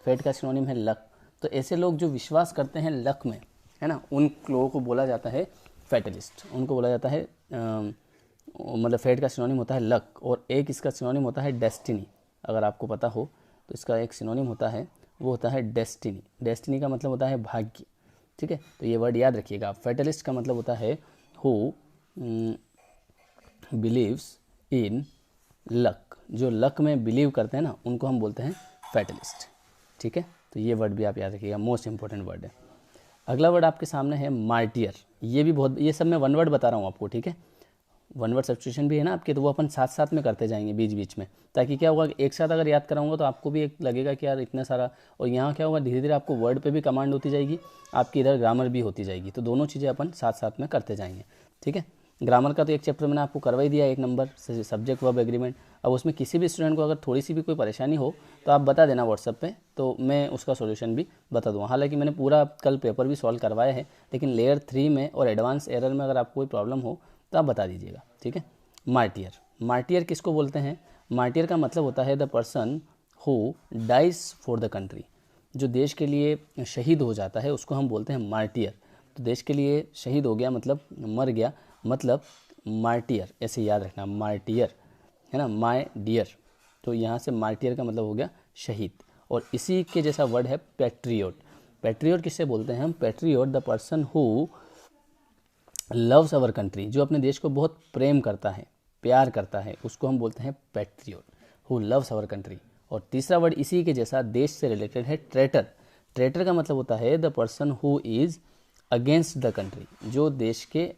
फेट का सिनोनिम है लक। तो ऐसे लोग जो विश्वास करते हैं लक में, है ना, उन लोगों को बोला जाता है फैटलिस्ट, उनको बोला जाता है मतलब फेट का सिनोनिम होता है लक, और एक इसका सिनोनिम होता है डेस्टिनी। अगर आपको पता हो तो इसका एक सिनोनिम होता है, वो होता है डेस्टिनी। डेस्टिनी का मतलब होता है भाग्य, ठीक है। तो ये वर्ड याद रखिएगा। फैटलिस्ट का मतलब होता है हु बिलीव्स इन लक, जो लक में बिलीव करते हैं ना, उनको हम बोलते हैं फैटलिस्ट, ठीक है। तो ये वर्ड भी आप याद रखिएगा, मोस्ट इंपॉर्टेंट वर्ड है। अगला वर्ड आपके सामने है मार्टियर। ये भी बहुत, ये सब मैं वन वर्ड बता रहा हूँ आपको, ठीक है। वन वर्ड सब्स्टिट्यूशन भी है ना आपके, तो वो अपन साथ साथ में करते जाएंगे बीच बीच में, ताकि क्या होगा, एक साथ अगर याद कराऊंगा तो आपको भी एक लगेगा कि यार इतना सारा, और यहाँ क्या होगा, धीरे धीरे आपको वर्ड पे भी कमांड होती जाएगी, आपकी इधर ग्रामर भी होती जाएगी। तो दोनों चीज़ें अपन साथ साथ में करते जाएंगे, ठीक है। ग्रामर का तो एक चैप्टर मैंने आपको करवा ही दिया, 1 नंबर सब्जेक्ट वर्ब एग्रीमेंट। अब उसमें किसी भी स्टूडेंट को अगर थोड़ी सी भी कोई परेशानी हो तो आप बता देना व्हाट्सएप पे, तो मैं उसका सॉल्यूशन भी बता दूँगा। हालांकि मैंने पूरा कल पेपर भी सॉल्व करवाया है, लेकिन लेयर 3 में और एडवांस एरर में अगर आपको कोई प्रॉब्लम हो तो आप बता दीजिएगा, ठीक है। मार्टियर, मार्टियर किसको बोलते हैं, मार्टियर का मतलब होता है the person who dies for the country, जो देश के लिए शहीद हो जाता है उसको हम बोलते हैं मार्टियर। तो देश के लिए शहीद हो गया मतलब मर गया, मतलब मार्टियर, ऐसे याद रखना, मार्टियर है ना, माय डियर। तो यहाँ से मार्टियर का मतलब हो गया शहीद। और इसी के जैसा वर्ड है पैट्रियोट। पैट्रियोट किससे बोलते हैं हम, patriot the person who loves our country, जो अपने देश को बहुत प्रेम करता है, प्यार करता है, उसको हम बोलते हैं patriot, who loves our country. और तीसरा वर्ड इसी के जैसा देश से रिलेटेड है ट्रेटर। ट्रेटर का मतलब होता है the person who is against the country, जो देश के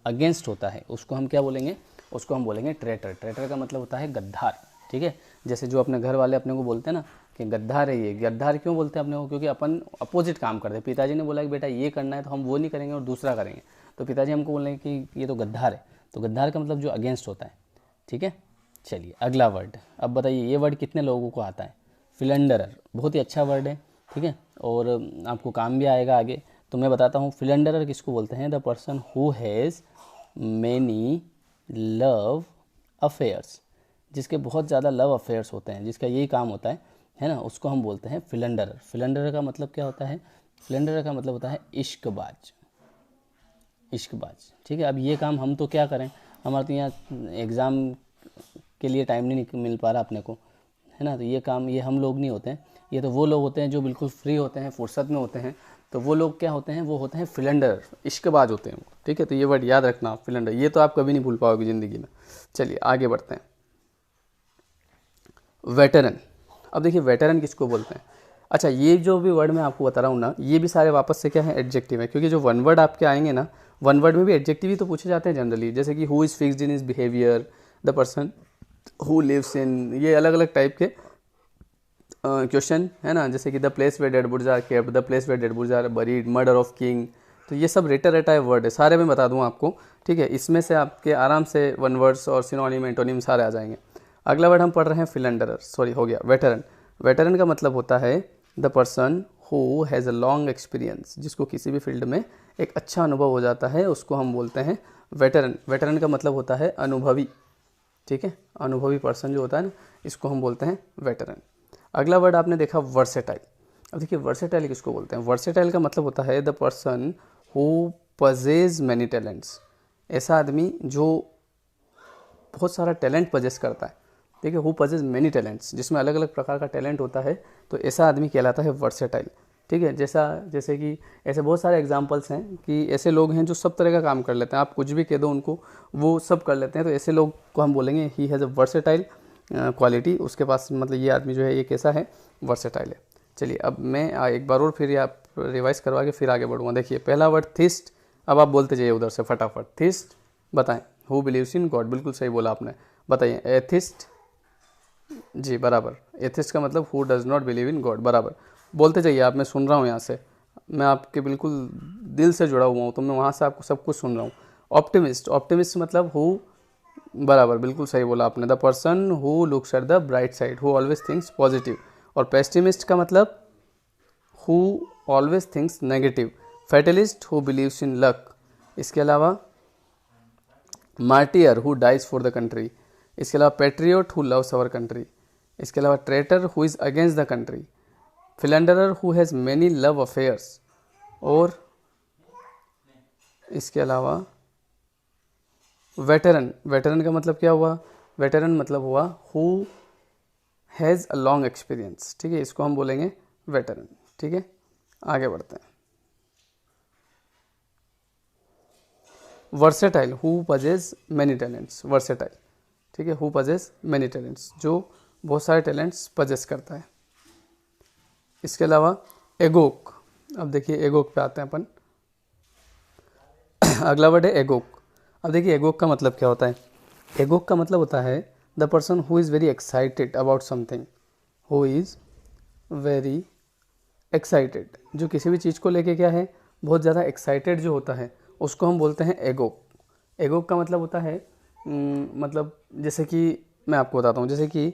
अगेंस्ट होता है उसको हम क्या बोलेंगे, उसको हम बोलेंगे ट्रेटर। ट्रेटर का मतलब होता है गद्दार, ठीक है। जैसे जो अपने घर वाले अपने को बोलते हैं ना कि गद्दार है ये, गद्दार क्यों बोलते हैं अपने को, क्योंकि अपन अपोजिट काम करते हैं। पिताजी ने बोला कि बेटा ये करना है तो हम वो नहीं करेंगे और दूसरा करेंगे, तो पिताजी हमको बोलेंगे कि ये तो गद्दार है। तो गद्दार का मतलब जो अगेंस्ट होता है, ठीक है। चलिए अगला वर्ड, अब बताइए ये वर्ड कितने लोगों को आता है, फिलंडरर। बहुत ही अच्छा वर्ड है, ठीक है, और आपको काम भी आएगा आगे। तो मैं बताता हूँ फिलंडरर किसको बोलते हैं, the person who has many love affairs, जिसके बहुत ज़्यादा लव अफेयर्स होते हैं, जिसका यही काम होता है ना, उसको हम बोलते हैं फिलंडरर। फिलंडरर का मतलब क्या होता है फिलेंडर का मतलब होता है इश्कबाज, इश्कबाज। ठीक है, अब ये काम हम तो क्या करें, हमारे तो यहाँ एग्ज़ाम के लिए टाइम नहीं मिल पा रहा अपने को, है ना। तो ये काम ये हम लोग नहीं होते हैं, ये तो वो लोग होते हैं जो बिल्कुल फ्री होते हैं, फुर्सत में होते हैं। तो वो लोग क्या होते हैं, वो होते हैं फिलेंडर, इश्कबाज होते हैं वो। ठीक है, तो ये वर्ड याद रखना, फिलेंडर, ये तो आप कभी नहीं भूल पाओगे ज़िंदगी में। चलिए आगे बढ़ते हैं। वेटरन। अब देखिए वेटरन किसको बोलते हैं। अच्छा, ये जो भी वर्ड मैं आपको बता रहा हूँ ना, ये भी सारे वापस से क्या है, एडजेक्टिव है, क्योंकि जो वन वर्ड आपके आएंगे ना, वन वर्ड में भी एडजेक्टिव ही तो पूछे जाते हैं जनरली, जैसे कि who is fixed in his behaviour, the person who lives in, ये अलग अलग टाइप के क्वेश्चन है ना, जैसे कि the place where dead bodies are kept, the place where dead bodies are buried, murder of king. तो ये सब रेटा रेटा वर्ड है, सारे मैं बता दूँ आपको। ठीक है, इसमें से आपके आराम से वन वर्ड्स और सिनोनिम एंटोनिम सारे आ जाएंगे। अगला वर्ड हम पढ़ रहे हैं फिलेंडरर, सॉरी हो गया वेटरन। वेटरन का मतलब होता है the person who has a long experience, जिसको किसी भी फील्ड में एक अच्छा अनुभव हो जाता है, उसको हम बोलते हैं वेटरन। वेटरन का मतलब होता है अनुभवी। ठीक है, अनुभवी पर्सन जो होता है ना, इसको हम बोलते हैं वेटरन। अगला वर्ड आपने देखा वर्सेटाइल। अब देखिए वर्सेटाइल किसको बोलते हैं। वर्सेटाइल का मतलब होता है the person who पजेज many talents, ऐसा आदमी जो बहुत सारा टैलेंट पजेस करता है। ठीक है, हु पजेज मैनी टैलेंट्स, जिसमें अलग अलग प्रकार का टैलेंट होता है, तो ऐसा आदमी कहलाता है वर्सेटाइल। ठीक है, जैसे कि ऐसे बहुत सारे एग्जांपल्स हैं कि ऐसे लोग हैं जो सब तरह का काम कर लेते हैं, आप कुछ भी कह दो उनको, वो सब कर लेते हैं। तो ऐसे लोग को हम बोलेंगे he has a versatile quality, उसके पास मतलब ये आदमी जो है ये कैसा है, वर्सेटाइल है। चलिए अब मैं एक बार और फिर आप रिवाइज करवा के फिर आगे बढ़ूँगा। देखिए पहला वर्ड थिस्ट, अब आप बोलते जाइए उधर से फटाफट। थिस्ट बताएं, हु बिलीव्स इन गॉड, बिल्कुल सही बोला आपने। बताइए एथिस्ट, जी बराबर। एथिस्ट का मतलब who does not believe in God, बराबर। बोलते जाइए आप, मैं सुन रहा हूँ यहाँ से, मैं आपके बिल्कुल दिल से जुड़ा हुआ हूँ, तो मैं वहाँ से आपको सब कुछ सुन रहा हूँ। ऑप्टिमिस्ट, ऑप्टिमिस्ट मतलब हु, बराबर बिल्कुल सही बोला आपने, the person who looks at the bright side, who always thinks positive. और पेस्टिमिस्ट का मतलब who always thinks negative. Fatalist who believes in luck. इसके अलावा martyr who dies for the country. इसके अलावा patriot who loves our country. इसके अलावा traitor who is against the country. Philanderer who has many love affairs. और इसके अलावा veteran, veteran का मतलब क्या हुआ, वेटरन मतलब हुआ who has a long experience. ठीक है, इसको हम बोलेंगे वेटरन। ठीक है, आगे बढ़ते हैं। Versatile who पजेज many talents, versatile. ठीक है, हु पजेज मैनी टैलेंट्स, जो बहुत सारे टैलेंट्स पजेस करता है। इसके अलावा एगोक, अब देखिए एगोक पे आते हैं अपन। अगला वर्ड है एगोक। अब देखिए एगोक का मतलब क्या होता है। एगोक का मतलब होता है the person who is very excited about something, who is very excited, जो किसी भी चीज़ को लेके क्या है, बहुत ज़्यादा एक्साइटेड जो होता है, उसको हम बोलते हैं एगोक। एगोक का मतलब होता है मतलब जैसे कि मैं आपको बताता हूँ, जैसे कि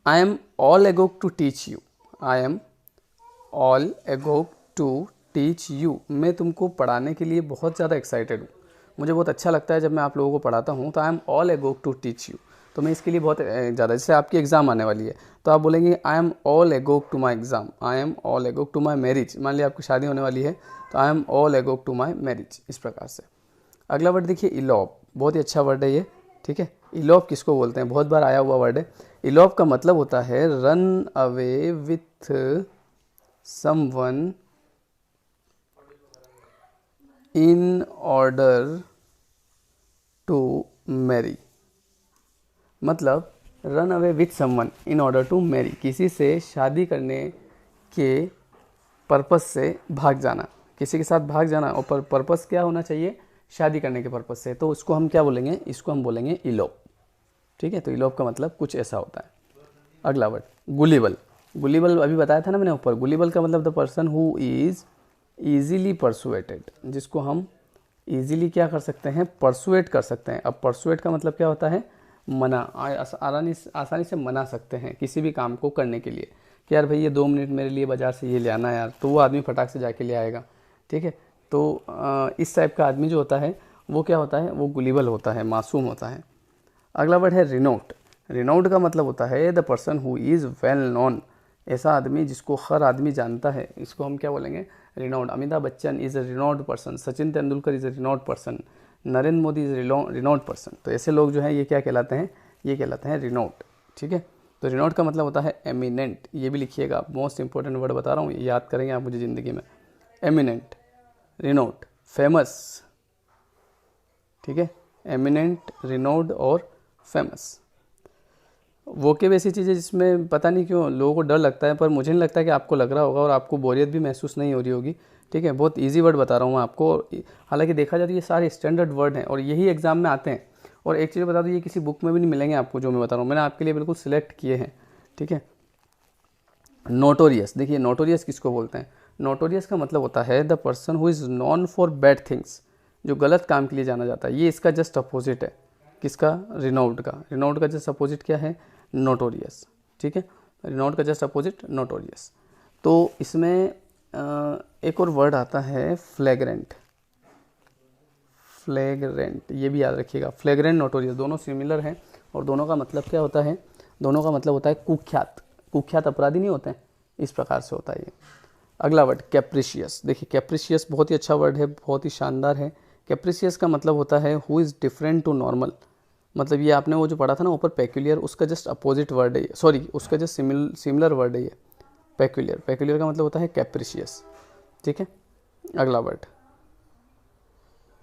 I am all agog to teach you, I am all agog to teach you, मैं तुमको पढ़ाने के लिए बहुत ज़्यादा एक्साइटेड हूँ, मुझे बहुत अच्छा लगता है जब मैं आप लोगों को पढ़ाता हूँ। तो I am all agog to teach you, तो मैं इसके लिए बहुत ज़्यादा, जैसे आपकी एग्ज़ाम आने वाली है तो आप बोलेंगे I am all agog to my exam, I am all agog to my marriage. मान लिया आपकी शादी होने वाली है तो I am all agog to my marriage, इस प्रकार से। अगला वर्ड देखिए इलॉप, बहुत ही अच्छा वर्ड है ये। ठीक है, इलॉप किसको बोलते हैं, बहुत बार आया हुआ वर्ड है। इलॉप का मतलब होता है run away with someone in order to marry, मतलब run away with someone in order to marry, किसी से शादी करने के पर्पस से भाग जाना, किसी के साथ भाग जाना, और पर्पस क्या होना चाहिए, शादी करने के पर्पस से, तो उसको हम क्या बोलेंगे, इसको हम बोलेंगे इलोप। ठीक है, तो इलोप का मतलब कुछ ऐसा होता है। अगला वर्ड गुलिबल। गुलिबल अभी बताया था ना मैंने ऊपर, गुलिबल का मतलब the person who is easily persuaded, जिसको हम ईजीली क्या कर सकते हैं, परसुएट कर सकते हैं। अब परसुएट का मतलब क्या होता है, मना, आसानी से मना सकते हैं किसी भी काम को करने के लिए, कि यार भाई ये 2 मिनट मेरे लिए बाज़ार से ये ले आना यार, तो वो आदमी फटाक से जाके ले आएगा। ठीक है, तो इस टाइप का आदमी जो होता है वो क्या होता है, वो गुलिबल होता है, मासूम होता है। अगला वर्ड है रिनोट। रिनोट का मतलब होता है the person who is well known, ऐसा आदमी जिसको हर आदमी जानता है, इसको हम क्या बोलेंगे, renowned, Amitabh Bachchan is a renowned person, Sachin Tendulkar is a renowned person, Narendra Modi is renowned person. तो ऐसे लोग जो हैं ये क्या कहलाते हैं, ये कहलाते हैं रिनोड। ठीक है, तो रिनोड का मतलब होता है एमिनेंट, ये भी लिखिएगा, मोस्ट इंपॉर्टेंट वर्ड बता रहा हूँ, ये याद करेंगे आप मुझे ज़िंदगी में। एमिनेंट, रिनोड, फेमस, ठीक है, एमिनेंट, रिनोड और फेमस। वोकेब ऐसी चीज़ है जिसमें पता नहीं क्यों लोगों को डर लगता है, पर मुझे नहीं लगता कि आपको लग रहा होगा और आपको बोरियत भी महसूस नहीं हो रही होगी। ठीक है, बहुत इजी वर्ड बता रहा हूँ मैं आपको, हालांकि देखा जाए तो ये सारे स्टैंडर्ड वर्ड हैं और यही एग्जाम में आते हैं। और एक चीज़ बता दूँ, ये किसी बुक में भी नहीं मिलेंगे आपको जो मैं बता रहा हूँ, मैंने आपके लिए बिल्कुल सिलेक्ट किए हैं। ठीक है, नोटोरियस, देखिए नोटोरियस किसको बोलते हैं? नोटोरियस का मतलब होता है the person who is non for bad things, जो गलत काम के लिए जाना जाता है। ये इसका जस्ट अपोजिट है, किसका? रिनोड का। रिनोड का जस्ट अपोजिट क्या है? नोटोरियस। ठीक है, रिनोड का जस्ट अपोजिट नोटोरियस। तो इसमें एक और वर्ड आता है फ्लैग्रेंट, फ्लैग्रेंट, ये भी याद रखिएगा। फ्लैग्रेंट, नोटोरियस दोनों सिमिलर हैं और दोनों का मतलब क्या होता है? दोनों का मतलब होता है कुख्यात, कुख्यात अपराधी नहीं होते हैं, इस प्रकार से होता है ये। अगला वर्ड कैप्रिशियस, देखिए कैप्रिशियस बहुत ही अच्छा वर्ड है, बहुत ही शानदार है। कैप्रिशियस का मतलब होता है who is different to normal, मतलब ये आपने वो जो पढ़ा था ना ऊपर पेक्यूलियर, उसका जस्ट अपोजिट वर्ड है ये, सॉरी उसका जस्ट सिमिलर वर्ड है ये पेक्यूलियर। पेक्यूलियर का मतलब होता है कैप्रिशियस। ठीक है, अगला वर्ड,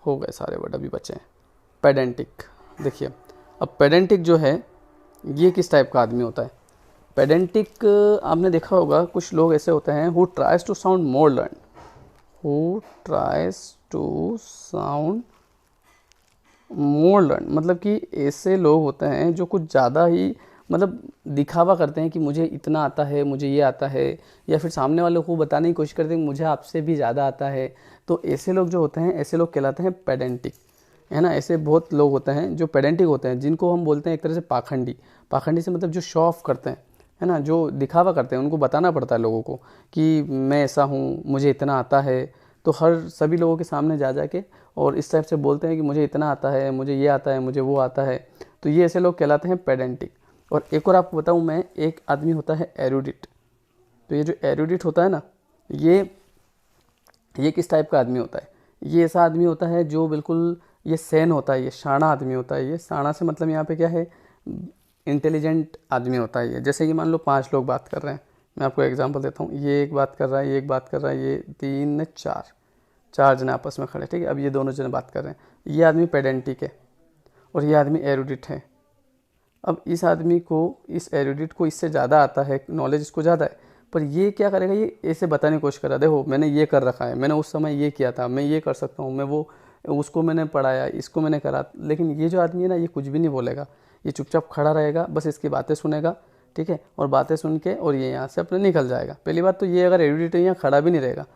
हो गए सारे वर्ड, अभी बचे हैं। पेडेंटिक, देखिए अब पेडेंटिक जो है ये किस टाइप का आदमी होता है? पेडेंटिक आपने देखा होगा, कुछ लोग ऐसे होते हैं who tries to sound more learn, who tries to sound more learn, मतलब कि ऐसे लोग होते हैं जो कुछ ज़्यादा ही मतलब दिखावा करते हैं कि मुझे इतना आता है, मुझे ये आता है, या फिर सामने वालों को बताने की कोशिश करते हैं कि मुझे आपसे भी ज़्यादा आता है। तो ऐसे लोग जो होते हैं, ऐसे लोग कहलाते हैं पेडेंटिक, है ना। ऐसे बहुत लोग होते हैं जो पेडेंटिक होते हैं, जिनको हम बोलते हैं एक तरह से पाखंडी। पाखंडी से मतलब जो शो ऑफ करते हैं, है ना, जो दिखावा करते हैं, उनको बताना पड़ता है लोगों को कि मैं ऐसा हूँ, मुझे इतना आता है। तो हर सभी लोगों के सामने जा जा के और इस टाइप से बोलते हैं कि मुझे इतना आता है, मुझे ये आता है, मुझे वो आता है। तो ये ऐसे लोग कहलाते हैं पेडेंटिक। और एक और आपको बताऊँ मैं, एक आदमी होता है एरुडिट। तो ये जो एरुडिट होता है ना, ये किस टाइप का आदमी होता है? ये ऐसा आदमी होता है जो बिल्कुल ये सैन होता है, ये शाना आदमी होता है। ये शाना से मतलब यहाँ पे क्या है? इंटेलिजेंट आदमी होता है ये। जैसे कि मान लो 5 लोग बात कर रहे हैं, मैं आपको एग्जांपल देता हूँ, ये एक बात कर रहा है, ये एक बात कर रहा है, ये 3 4 जने आपस में खड़े, ठीक है। अब ये दोनों जने बात कर रहे हैं, ये आदमी पेडेंटिक है और ये आदमी एरुडिट है। अब इस आदमी को, इस एरुडिट को इससे ज़्यादा आता है, नॉलेज इसको ज़्यादा है, पर ये क्या करेगा? ये ऐसे बताने की कोशिश कर रहा है, देखो मैंने ये कर रखा है, मैंने उस समय ये किया था, मैं ये कर सकता हूँ, मैं वो, उसको मैंने पढ़ाया, इसको मैंने करा। लेकिन ये जो आदमी है ना, ये कुछ भी नहीं बोलेगा, ये चुपचाप खड़ा रहेगा, बस इसकी बातें सुनेगा, ठीक है। और बातें सुन के और ये यहाँ से अपने निकल जाएगा। पहली बात तो ये, अगर एरुडिट है यहाँ खड़ा भी नहीं रहेगा,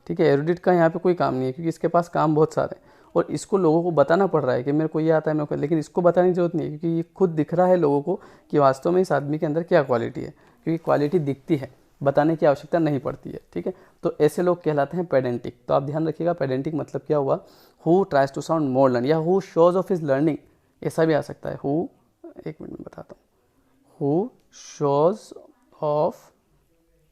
ठीक है। एरुडिट का यहाँ पे कोई काम नहीं है, क्योंकि इसके पास काम बहुत सारे हैं और इसको लोगों को बताना पड़ रहा है कि मेरे को ये आता है, मेरे को, लेकिन इसको बताने की जरूरत नहीं है, क्योंकि ये खुद दिख रहा है लोगों को कि वास्तव में इस आदमी के अंदर क्या क्वालिटी है, क्योंकि क्वालिटी दिखती है, बताने की आवश्यकता नहीं पड़ती है, ठीक है। तो ऐसे लोग कहलाते हैं पेडेंटिक। तो आप ध्यान रखिएगा, पेडेंटिक मतलब क्या हुआ? Who tries to sound more learn, या who shows off his learning, ऐसा भी आ सकता है। हु, एक मिनट में बताता हूँ, who shows off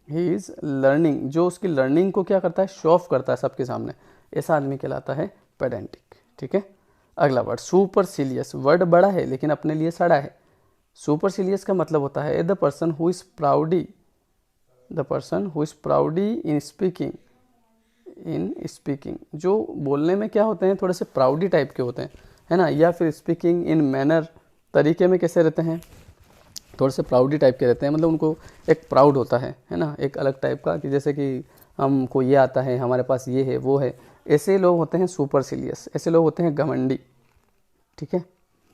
his learning, जो उसकी लर्निंग को क्या करता है? शो ऑफ करता है सबके सामने, ऐसा आदमी कहलाता है पेडेंटिक, ठीक है। अगला वर्ड सुपरसिलियस, वर्ड बड़ा है लेकिन अपने लिए सड़ा है। सुपरसिलियस का मतलब होता है the person who is प्राउडी, the person who is प्राउडी in speaking, in speaking, जो बोलने में क्या होते हैं? थोड़े से प्राउडी टाइप के होते हैं, है ना। या फिर स्पीकिंग इन मैनर, तरीके में कैसे रहते हैं? थोड़े से प्राउडी टाइप के रहते हैं, मतलब उनको एक प्राउड होता है ना, एक अलग टाइप का, कि जैसे कि हमको ये आता है, हमारे पास ये है, वो है। ऐसे लोग होते हैं सुपरसिलियस, ऐसे लोग होते हैं घमंडी, ठीक है।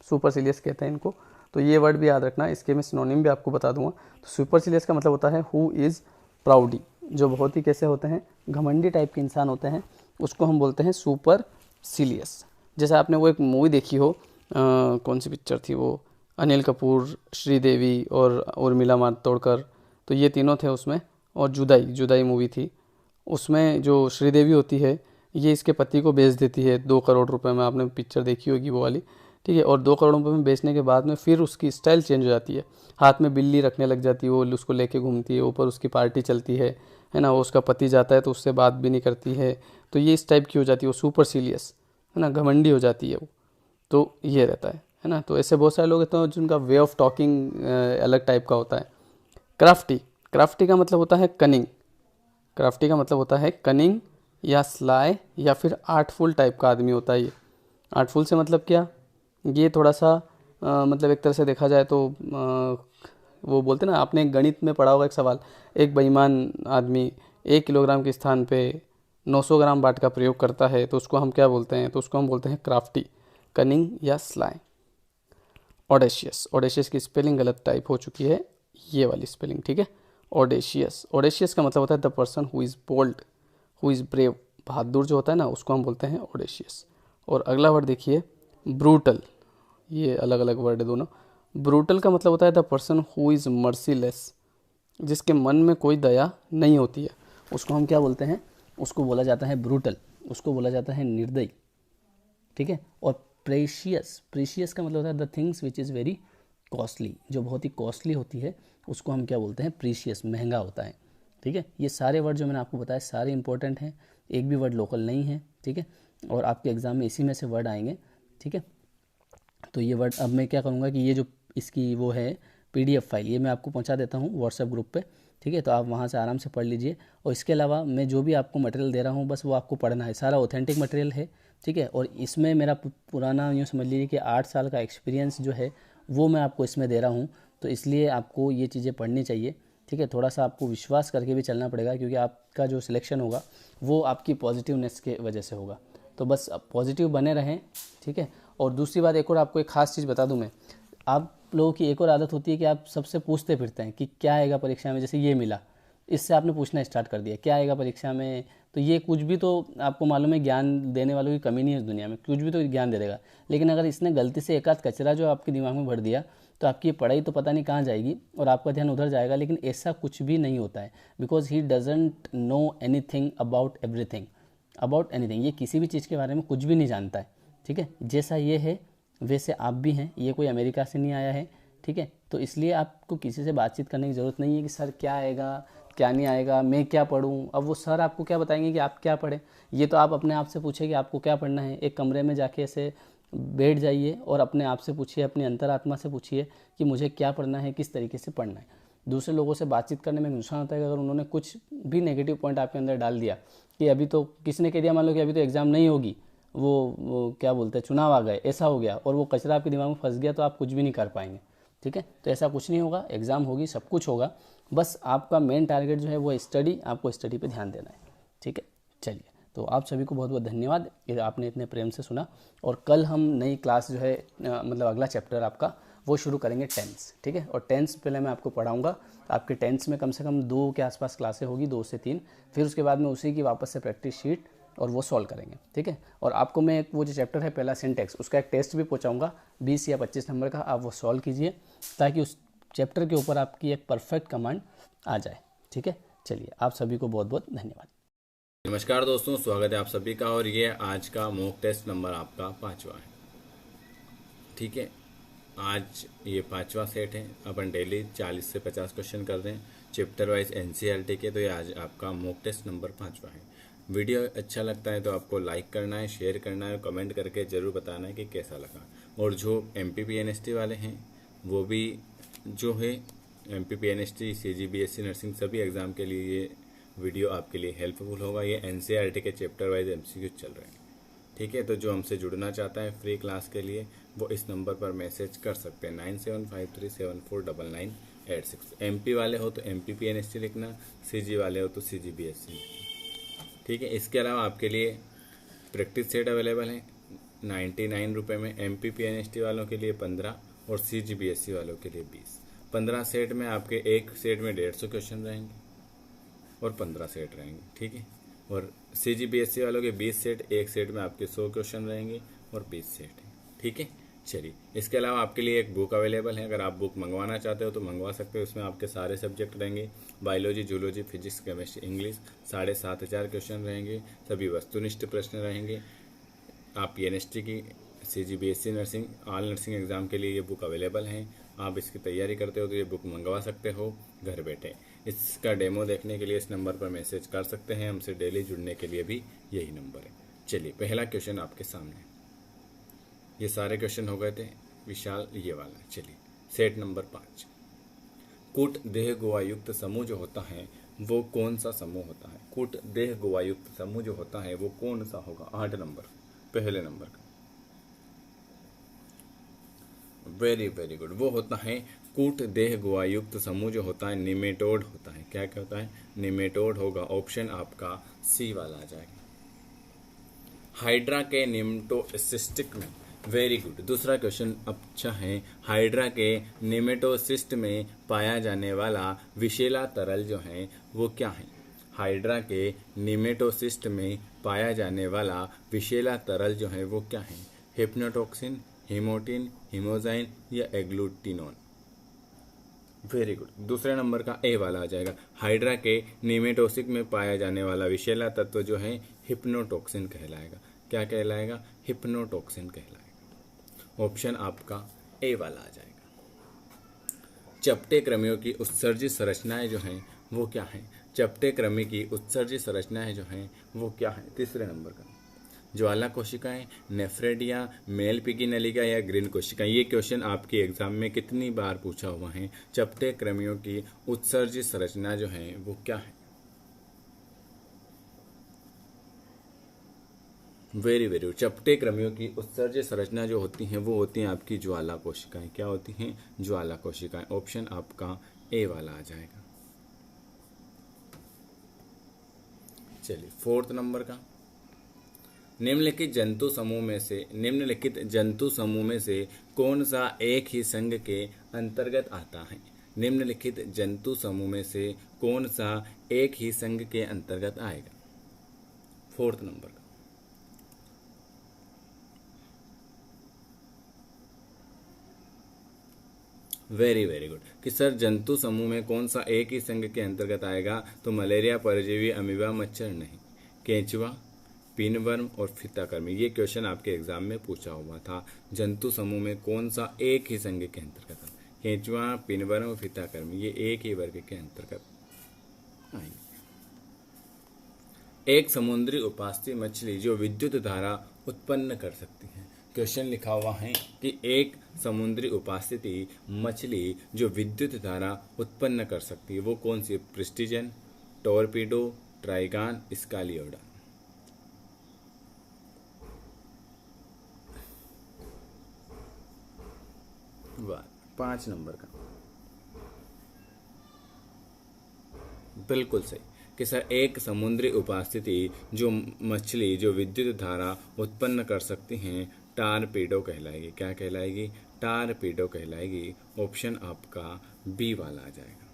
सुपरसिलियस कहते हैं इनको। तो ये वर्ड भी याद रखना, इसके मैं सिनोनिम भी आपको बता दूंगा। तो सुपरसिलियस का मतलब होता है हु इज़ प्राउडी, जो बहुत ही कैसे होते हैं? घमंडी टाइप के इंसान होते हैं, उसको हम बोलते हैं सुपरसिलियस। जैसे आपने वो एक मूवी देखी हो, कौन सी पिक्चर थी वो, अनिल कपूर, श्रीदेवी और उर्मिला मातोंडकर, तो ये तीनों थे उसमें। और जुदाई, जुदाई मूवी थी, उसमें जो श्रीदेवी होती है, ये इसके पति को बेच देती है 2 करोड़ रुपए में, आपने पिक्चर देखी होगी वो वाली, ठीक है। और 2 करोड़ रुपए में बेचने के बाद में फिर उसकी स्टाइल चेंज हो जाती है, हाथ में बिल्ली रखने लग जाती है, वो उसको लेके घूमती है, ऊपर उसकी पार्टी चलती है, है ना, वो उसका पति जाता है तो उससे बात भी नहीं करती है, तो ये इस टाइप की हो जाती है, वो सुपरसीलियस, है ना, घमंडी हो जाती है वो, तो ये रहता है ना। तो ऐसे बहुत सारे लोग होते हैं जिनका वे ऑफ टॉकिंग अलग टाइप का होता है। क्राफ्टी, क्राफ्टी का मतलब होता है कनिंग, क्राफ्टी का मतलब होता है कनिंग या स्लाई या फिर आर्टफुल टाइप का आदमी होता है ये। आर्टफुल से मतलब क्या, ये थोड़ा सा मतलब एक तरह से देखा जाए तो वो बोलते हैं ना, आपने गणित में पढ़ा होगा एक सवाल, एक बेईमान आदमी 1 किलोग्राम के स्थान पे 900 ग्राम बाट का प्रयोग करता है, तो उसको हम क्या बोलते हैं, तो उसको हम बोलते हैं क्राफ्टी, कनिंग या स्लाई। ऑडेशियस, ऑडेशियस की स्पेलिंग गलत टाइप हो चुकी है, ये वाली स्पेलिंग, ठीक है। ऑडेशियस, ऑडेशियस का मतलब होता है the person who is bold, who is brave, बहादुर जो होता है ना, उसको हम बोलते हैं ऑडेशियस। और अगला वर्ड देखिए ब्रूटल, ये अलग अलग वर्ड है दोनों। ब्रूटल का मतलब होता है the person who is merciless, जिसके मन में कोई दया नहीं होती है, उसको हम क्या बोलते हैं, उसको बोला जाता है ब्रूटल, उसको बोला जाता है निर्दयी, ठीक है। और प्रेशियस, प्रेशियस का मतलब होता है the things which is very costly, जो बहुत ही कॉस्टली होती है उसको हम क्या बोलते हैं, प्रीशियस, महंगा होता है, ठीक है। ये सारे वर्ड जो मैंने आपको बताया सारे इंपॉर्टेंट हैं, एक भी वर्ड लोकल नहीं है, ठीक है, और आपके एग्जाम में इसी में से वर्ड आएंगे, ठीक है। तो ये वर्ड अब मैं क्या करूँगा कि ये जो इसकी वो है PDF फाइल, ये मैं आपको पहुँचा देता हूँ व्हाट्सएप ग्रुप पे, ठीक है, तो आप वहाँ से आराम से पढ़ लीजिए। और इसके अलावा मैं जो भी आपको मटेरियल दे रहा हूँ बस वो आपको पढ़ना है, सारा ऑथेंटिक मटेरियल है, ठीक है। और इसमें मेरा पुराना यूँ समझ लीजिए कि 8 साल का एक्सपीरियंस जो है वो मैं आपको इसमें दे रहा हूँ, तो इसलिए आपको ये चीज़ें पढ़नी चाहिए, ठीक है। थोड़ा सा आपको विश्वास करके भी चलना पड़ेगा, क्योंकि आपका जो सिलेक्शन होगा वो आपकी पॉजिटिवनेस के वजह से होगा, तो बस पॉजिटिव बने रहें, ठीक है। और दूसरी बात, एक और आपको एक ख़ास चीज़ बता दूं मैं, आप लोगों की एक और आदत होती है कि आप सबसे पूछते फिरते हैं कि क्या आएगा परीक्षा में, जैसे ये मिला, इससे आपने पूछना स्टार्ट कर दिया क्या आएगा परीक्षा में, तो ये कुछ भी तो आपको मालूम है, ज्ञान देने वालों की कमी नहीं है इस दुनिया में, कुछ भी तो ज्ञान दे देगा, लेकिन अगर इसने गलती से एक आध कचरा जो आपके दिमाग में भर दिया तो आपकी पढ़ाई तो पता नहीं कहाँ जाएगी और आपका ध्यान उधर जाएगा। लेकिन ऐसा कुछ भी नहीं होता है, because he doesn't know anything about everything, about anything, ये किसी भी चीज़ के बारे में कुछ भी नहीं जानता है, ठीक है। जैसा ये है वैसे आप भी हैं, ये कोई अमेरिका से नहीं आया है, ठीक है। तो इसलिए आपको किसी से बातचीत करने की ज़रूरत नहीं है कि सर क्या आएगा क्या नहीं आएगा, मैं क्या पढ़ूं। अब वो सर आपको क्या बताएंगे कि आप क्या पढ़ें, ये तो आप अपने आप से पूछे कि आपको क्या पढ़ना है। एक कमरे में जाके ऐसे बैठ जाइए और अपने आप से पूछिए, अपनी अंतरात्मा से पूछिए कि मुझे क्या पढ़ना है, किस तरीके से पढ़ना है। दूसरे लोगों से बातचीत करने में नुकसान होता है कि अगर उन्होंने कुछ भी नेगेटिव पॉइंट आपके अंदर डाल दिया कि अभी तो किसी ने कह दिया मान लो कि अभी तो एग्ज़ाम नहीं होगी, वो क्या बोलते हैं चुनाव आ गए, ऐसा हो गया, और वो कचरा आपके दिमाग में फंस गया, तो आप कुछ भी नहीं कर पाएंगे, ठीक है। तो ऐसा कुछ नहीं होगा, एग्ज़ाम होगी, सब कुछ होगा, बस आपका मेन टारगेट जो है वो स्टडी, आपको स्टडी पे ध्यान देना है, ठीक है। चलिए, तो आप सभी को बहुत बहुत धन्यवाद कि आपने इतने प्रेम से सुना। और कल हम नई क्लास जो है मतलब अगला चैप्टर आपका वो शुरू करेंगे टेंस, ठीक है। और टेंस पहले मैं आपको पढ़ाऊँगा, आपके टेंस में कम से कम 2 के आसपास क्लासें होगी, 2 से 3, फिर उसके बाद में उसी की वापस से प्रैक्टिस शीट और वो सॉल्व करेंगे, ठीक है। और आपको मैं वो जो चैप्टर है पहला सिंटेक्स, उसका एक टेस्ट भी पहुंचाऊंगा 20 या 25 नंबर का, आप वो सॉल्व कीजिए ताकि उस चैप्टर के ऊपर आपकी एक परफेक्ट कमांड आ जाए, ठीक है। चलिए, आप सभी को बहुत बहुत धन्यवाद। नमस्कार दोस्तों, स्वागत है आप सभी का। और ये आज का मॉक टेस्ट नंबर आपका 5वां है, ठीक है। आज ये 5वां सेट है, अपन डेली 40 से 50 क्वेश्चन कर रहे हैं चैप्टर वाइज NCERT के। तो ये आज आपका मॉक टेस्ट नंबर 5वां है। वीडियो अच्छा लगता है तो आपको लाइक करना है, शेयर करना है, कमेंट करके ज़रूर बताना है कि कैसा लगा। और जो MPPNST वाले हैं वो भी जो है MPPNST CGBSC नर्सिंग सभी एग्ज़ाम के लिए ये वीडियो आपके लिए हेल्पफुल होगा। ये NCERT के चैप्टर वाइज MCQ चल रहे हैं, ठीक है। तो जो हमसे जुड़ना चाहता है फ्री क्लास के लिए वो इस नंबर पर मैसेज कर सकते हैं 9753749986। MP वाले हो तो MPPNST लिखना, CG वाले हो तो CGBSC लिखना, ठीक है। इसके अलावा आपके लिए प्रैक्टिस सेट अवेलेबल है 99 रुपये में, MPPNST वालों के लिए 15 और CGBSC वालों के लिए 20। 15 सेट में आपके एक सेट में 150 क्वेश्चन रहेंगे और 15 सेट रहेंगे, ठीक है। और CGBSC वालों के 20 सेट, एक सेट में आपके 100 क्वेश्चन रहेंगे और 20 सेट हैं, ठीक है। चलिए, इसके अलावा आपके लिए एक बुक अवेलेबल है, अगर आप बुक मंगवाना चाहते हो तो मंगवा सकते हो। उसमें आपके सारे सब्जेक्ट रहेंगे, biology, zoology, physics, chemistry, English. 7500 question रहेंगे, सभी वस्तुनिष्ठ प्रश्न रहेंगे। आप PNST की CGBSC nursing all nursing exam के लिए ये बुक अवेलेबल है। आप इसकी तैयारी करते हो तो ये बुक मंगवा सकते हो घर बैठे। इसका डेमो देखने के लिए इस नंबर पर मैसेज कर सकते हैं। हमसे डेली जुड़ने के लिए भी यही नंबर है। चलिए पहला क्वेश्चन आपके सामने, ये सारे क्वेश्चन हो गए थे विशाल, ये वाला। चलिए सेट नंबर 5, कूट देह गुवायुक्त समूह जो होता है वो कौन सा समूह होता है? कूट देह गुवायुक्त समूह जो होता है वो कौन सा होगा? 8 नंबर, पहले नंबर का। वेरी वेरी गुड, वो होता है कूट देह गुवायुक्त समूह जो होता है निमेटोड होता है। क्या क्या होता है? निमेटोड होगा। ऑप्शन आपका सी वाला आ जाएगा। हाइड्रा के निमेटोसिस्टिक में, वेरी गुड। दूसरा क्वेश्चन अच्छा है, हाइड्रा के निमेटोसिस्ट में पाया जाने वाला विषैला तरल जो है वो क्या है? हाइड्रा के निमेटोसिस्ट में पाया जाने वाला विषैला तरल जो है वो क्या है? हिप्नोटॉक्सिन, हिमोटिन, हिमोजाइन या एग्लूटिनोन? Very good. दूसरे नंबर का ए वाला आ जाएगा। हाइड्रा के निमेटोसिक में पाया जाने वाला विषैला तत्व जो है हिप्नोटॉक्सिन कहलाएगा। क्या कहलाएगा? हिप्नोटॉक्सिन कहलाएगा। ऑप्शन आपका ए वाला आ जाएगा। चपटे कृमियों की उत्सर्जित संरचनाएं जो हैं वो क्या हैं? चपटे कृमि की उत्सर्जित संरचनाएं जो हैं वो क्या हैं? तीसरे नंबर का, ज्वाला कोशिकाएं, नेफ्रेडिया, मेल पिगी नलिका या ग्रीन कोशिकाएं? ये क्वेश्चन आपके एग्जाम में कितनी बार पूछा हुआ है। चपटे कृमियों की उत्सर्जित संरचना जो है वो क्या है? Very very. चपटे कृमियों की उत्सर्जित संरचना जो होती हैं वो होती हैं आपकी ज्वाला कोशिकाएं। क्या होती हैं? ज्वाला कोशिकाएं। ऑप्शन आपका ए वाला आ जाएगा। चलिए फोर्थ नंबर का, निम्नलिखित जंतु समूह में से कौन सा एक ही संघ के अंतर्गत आता है? निम्नलिखित जंतु समूह में से कौन सा एक ही संघ के अंतर्गत आएगा? फोर्थ नंबर का, वेरी वेरी गुड। कि सर जंतु समूह में कौन सा एक ही संघ के अंतर्गत आएगा? तो मलेरिया, परजीवी, अमीबा, मच्छर नहीं, केंचुआ, पिनवर्म और फीताकृमि। ये क्वेश्चन आपके एग्जाम में पूछा हुआ था। जंतु समूह में कौन सा एक ही संघ के अंतर्गत है? केंचुआ, पिनवर्म, फीताकृमि, ये एक ही वर्ग के अंतर्गत आएंगे। एक समुद्री उपास्थि मछली जो विद्युत धारा उत्पन्न कर सकती है। क्वेश्चन लिखा हुआ है कि एक समुद्री उपास्थिति मछली जो विद्युत धारा उत्पन्न कर सकती है वो कौन सी? प्रेस्टिजन, टॉर्पीडो, ट्राइगान, स्कालियोडा? वाह, 5 नंबर का बिल्कुल सही। कि सर एक समुद्री उपास्थिति जो मछली जो विद्युत धारा उत्पन्न कर सकती हैं टारपीडो कहलाएगी। क्या कहलाएगी? टारपीडो कहलाएगी। ऑप्शन आपका बी वाला आ जाएगा।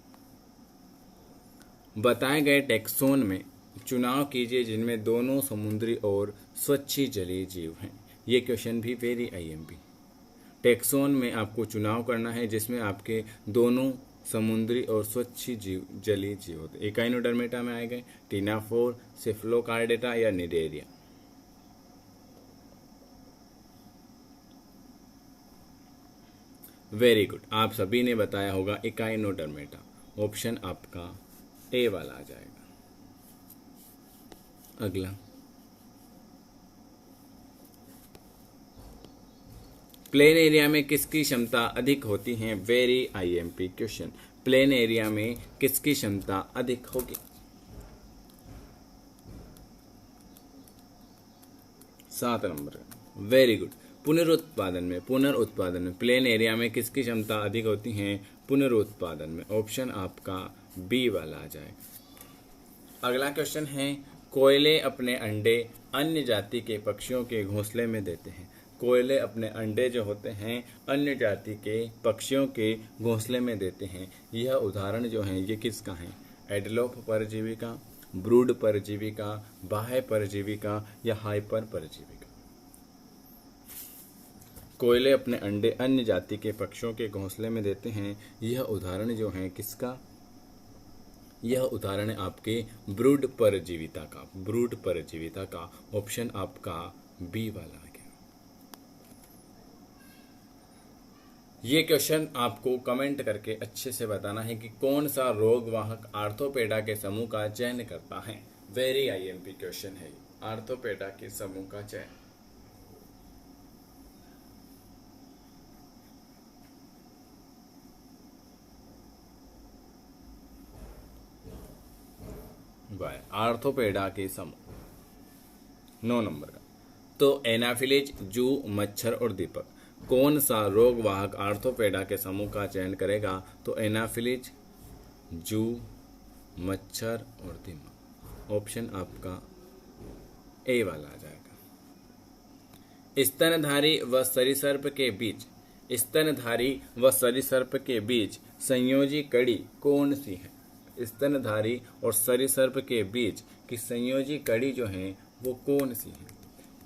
बताए गए टैक्सोन में चुनाव कीजिए जिनमें दोनों समुद्री और स्वच्छ जलीय जीव हैं। ये क्वेश्चन भी वेरी आईएमपी। टैक्सोन में आपको चुनाव करना है जिसमें आपके दोनों समुद्री और स्वच्छ जीव जलीय जीव होते हैं। एकाइनोडर्मेटा में आए गए टीनाफोर, सेफलोकार्डेटा या निडेरिया? वेरी गुड, आप सभी ने बताया होगा एकाइनोडर्मेटा। ऑप्शन आपका ए वाला आ जाएगा। अगला, प्लेन एरिया में किसकी क्षमता अधिक होती है? Very IMP question. Plain area में किसकी क्षमता अधिक होगी? 7 नंबर। Very good. पुनरुत्पादन में प्लेन एरिया में किसकी क्षमता अधिक होती है? पुनरुत्पादन में। ऑप्शन आपका बी वाला आ जाएगा। अगला क्वेश्चन है, कोयले अपने अंडे अन्य जाति के पक्षियों के घोंसले में देते हैं। कोयले अपने अंडे जो होते हैं अन्य जाति के पक्षियों के घोंसले में देते हैं। यह उदाहरण जो है ये किसका है? एडलोफ परजीवी का, ब्रूड परजीवी का, बाह्य परजीवी का या हाइपर परजीवी का? कोयले अपने अंडे अन्य जाति के पक्षियों के घोंसले में देते हैं। यह उदाहरण जो है किसका? यह उदाहरण है आपके ब्रूड परजीविता का। ब्रूड परजीविता का। ऑप्शन आपका बी वाला आ गया। ये क्वेश्चन आपको कमेंट करके अच्छे से बताना है कि कौन सा रोगवाहक आर्थोपेडा के समूह का चयन करता है। वेरी आईएमपी क्वेश्चन है, आर्थोपेडा के समूह का चयन। बाय आर्थोपेडा के समूह 9 नंबर का। तो एनाफिलिज, जू, मच्छर और दीपक, कौन सा रोगवाहक आर्थोपेडा के समूह का चयन करेगा? तो एनाफिलिज, जू, मच्छर और दीपक। ऑप्शन आपका ए वाला आ जाएगा। स्तनधारी व सरीसृप के बीच, स्तनधारी व सरीसृप के बीच संयोजी कड़ी कौन सी है? स्तनधारी और सरीसृप के बीच की संयोजी कड़ी जो है वो कौन सी है?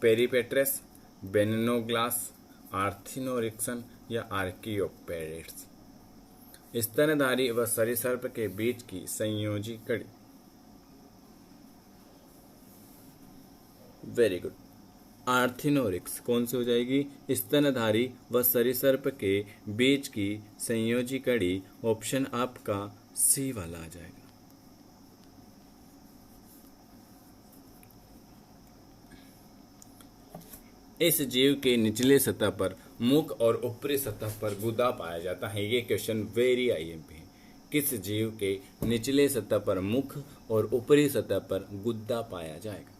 पेरिपेट्रस, बेनिनोग्लास, आर्थिनोरिक्सन या आर्कियोपेडेट्स। स्तनधारी व सरीसृप के बीच की संयोजी कड़ी। वेरी गुड, आर्थिनोरिक्स कौन सी हो जाएगी? स्तनधारी व सरीसृप के बीच की संयोजी कड़ी। ऑप्शन आपका सी वाला आ जाएगा। इस जीव के निचले सतह पर मुख और ऊपरी सतह पर गुदा पाया जाता है। ये क्वेश्चन वेरी आईएमपी है। किस जीव के निचले सतह पर मुख और ऊपरी सतह पर गुदा पाया जाएगा?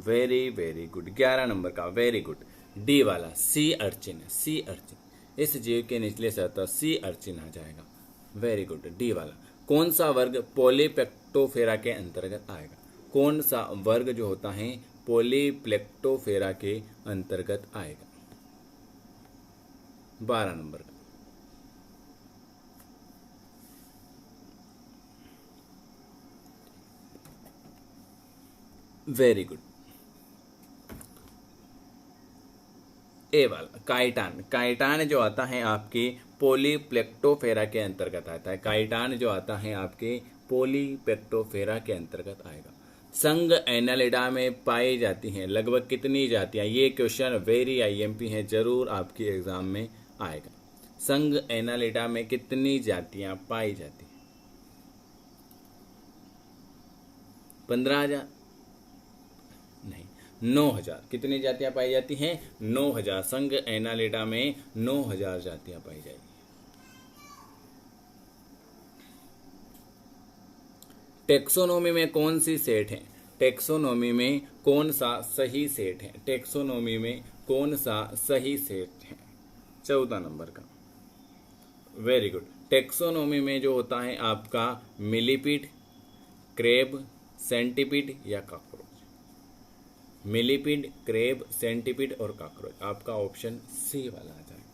वेरी वेरी गुड, 11 नंबर का। वेरी गुड, डी वाला सी अर्चिन है। सी अर्चिन, इस जीव के निचले सतह सी अर्चिन आ जाएगा। वेरी गुड, डी वाला। कौन सा वर्ग पॉलीप्लेक्टोफेरा के अंतर्गत आएगा? कौन सा वर्ग जो होता है पॉलीप्लेक्टोफेरा के अंतर्गत आएगा? 12 नंबर का। वेरी गुड, ए वाला काइटान। काइटान जो आता है आपके पॉलीप्लेक्टोफेरा के अंतर्गत आता है। काइटान जो आता है आपके पॉलीप्लेक्टोफेरा के अंतर्गत आएगा। संघ एनालिडा में पाई जाती हैं लगभग कितनी जातियां? ये क्वेश्चन वेरी आईएमपी है, जरूर आपके एग्जाम में आएगा। संघ एनालिडा में कितनी जातियां पाई जाती हैं? 15,000 नहीं, 9,000। कितनी जातियां पाई जाती हैं? 9,000। संघ एनालिडा में 9,000 जातियां पाई जाएगी। टेक्सोनोमी में कौन सी सेट है? टेक्सोनोमी में कौन सा सही सेट है? टेक्सोनोमी में कौन सा सही सेट है? 14 नंबर का। वेरी गुड, टेक्सोनोमी में जो होता है आपका मिलीपीड, क्रेब, सेंटीपीड या कॉकरोच। मिलीपीड, क्रेब, सेंटीपीड और कॉकरोच। आपका ऑप्शन सी वाला आ जाएगा।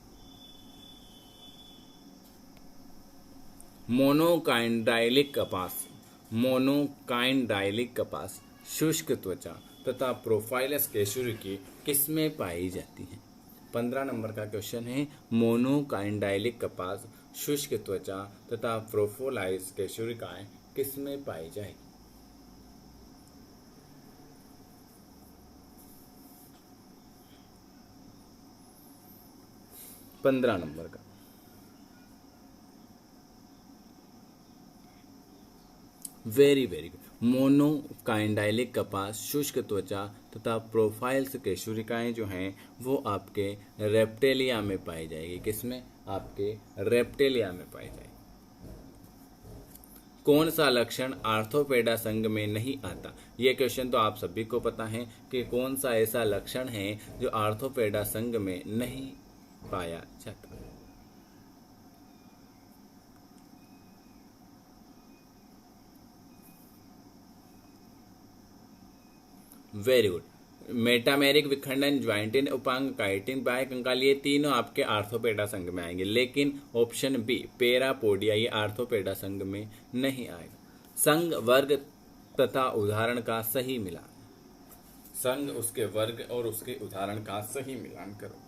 मोनोकाइंडाइलिक कपास, मोनोकाइंडाइलिक कपास शुष्क त्वचा तथा प्रोफाइलस केशरी की किसमें पाई जाती है? 15 नंबर का क्वेश्चन है। मोनोकाइंडाइलिक कपास शुष्क त्वचा तथा प्रोफाइलस केशरिकाएं किसमें पाई जाएगी? 15 नंबर का। वेरी वेरी गुड, मोनोकाइंडाइलिक कपास शुष्क त्वचा तथा प्रोफाइल्स केशरिकाएं जो हैं वो आपके रेप्टेलिया में पाई जाएगी। किसमें? आपके रेप्टेलिया में पाई जाएगी। कौन सा लक्षण आर्थोपेडा संघ में नहीं आता? ये क्वेश्चन तो आप सभी को पता है कि कौन सा ऐसा लक्षण है जो आर्थोपेडा संघ में नहीं पाया जाता। वेरी गुड, मेटामेरिक विखंडन, ज्वाइंटिन उपांग, काइटिन, बाह्यकंकाल, ये तीनों आपके आर्थोपेडा संघ में आएंगे। लेकिन ऑप्शन बी पैरापोडिया ये आर्थोपेडा संघ में नहीं आएगा। संघ, वर्ग तथा उदाहरण का सही मिलान। संघ, उसके वर्ग और उसके उदाहरण का सही मिलान करो।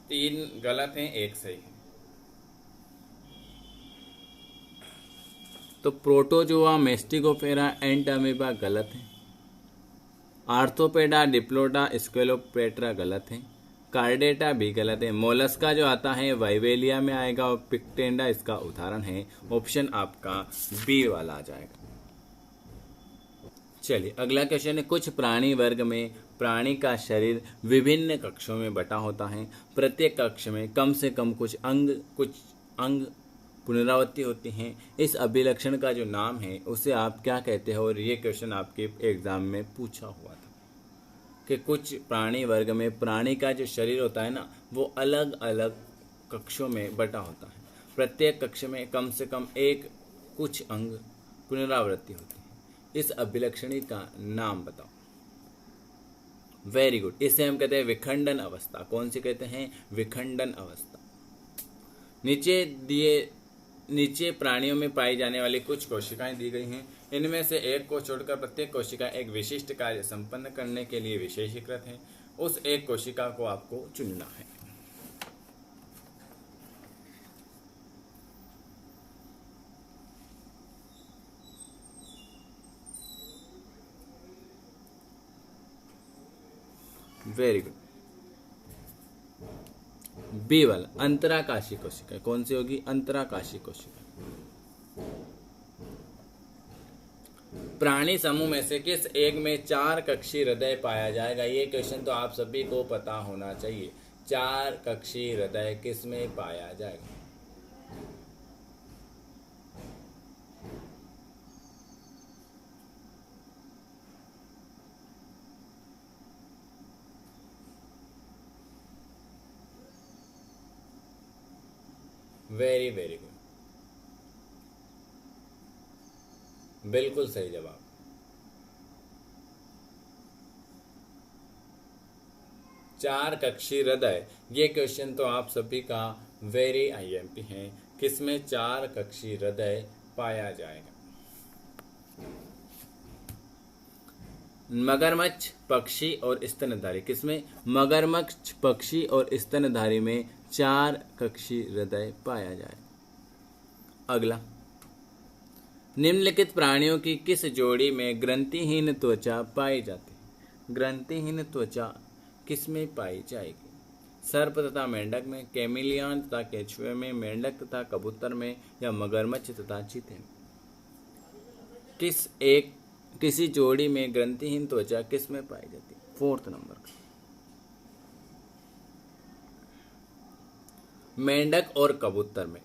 3 गलत हैं, 1 सही है। तो प्रोटोजोआ, मेस्टिकोफेरा, एंट अमीबा गलत है। आर्थोपेडा, डिप्लोडा, स्क्वेलोपेट्रा गलत है। कार्डेटा भी गलत है। मोलस्का जो आता है वाइवेलिया में आएगा और पिक्टेंडा इसका उदाहरण है। ऑप्शन आपका बी वाला आ जाएगा। चलिए अगला क्वेश्चन है, कुछ प्राणी वर्ग में प्राणी का शरीर विभिन्न कक्षों में बटा होता है। प्रत्येक कक्ष में कम से कम कुछ अंग पुनरावृत्ति होती हैं। इस अभिलक्षण का जो नाम है उसे आप क्या कहते हैं? और ये क्वेश्चन आपके एग्जाम में पूछा हुआ था कि कुछ प्राणी वर्ग में प्राणी का जो शरीर होता है ना वो अलग अलग कक्षों में बटा होता है। प्रत्येक कक्ष में कम से कम कुछ अंग पुनरावृत्ति होती है। इस अभिलक्षणी का नाम बताओ। वेरी गुड, इसे हम कहते हैं विखंडन अवस्था। कौन सी कहते हैं? विखंडन अवस्था। नीचे प्राणियों में पाई जाने वाली कुछ कोशिकाएं दी गई हैं। इनमें से एक को छोड़कर प्रत्येक कोशिका एक विशिष्ट कार्य संपन्न करने के लिए विशेषीकृत है। उस एक कोशिका को आपको चुनना है। वेरी गुड, बी वाला अंतराकाशी कोशिका। कौन सी होगी? अंतराकाशी कोशिका। प्राणी समूह में से किस एक में 4 कक्षीय हृदय पाया जाएगा? ये क्वेश्चन तो आप सभी को पता होना चाहिए। 4 कक्षीय हृदय किस में पाया जाएगा? वेरी वेरी गुड, बिल्कुल सही जवाब। चार कक्षीय हृदय, ये क्वेश्चन तो आप सभी का वेरी आईएमपी है। किसमें 4 कक्षीय हृदय पाया जाएगा? मगरमच्छ, पक्षी और स्तनधारी। किसमें? मगरमच्छ, पक्षी और स्तनधारी में 4 कक्षीय हृदय पाया जाए। अगला, निम्नलिखित प्राणियों की किस जोड़ी में ग्रंथिहीन त्वचा पाई जाती है? ग्रंथिहीन त्वचा किसमें पाई जाएगी? सर्प तथा मेंढक में, कैमिलियन तथा केचुए में, मेंढक तथा कबूतर में, या मगरमच्छ तथा चीते में? किसी जोड़ी में ग्रंथिहीन त्वचा किस में पाई जाती है? 4th नंबर का। मेंढक और कबूतर में।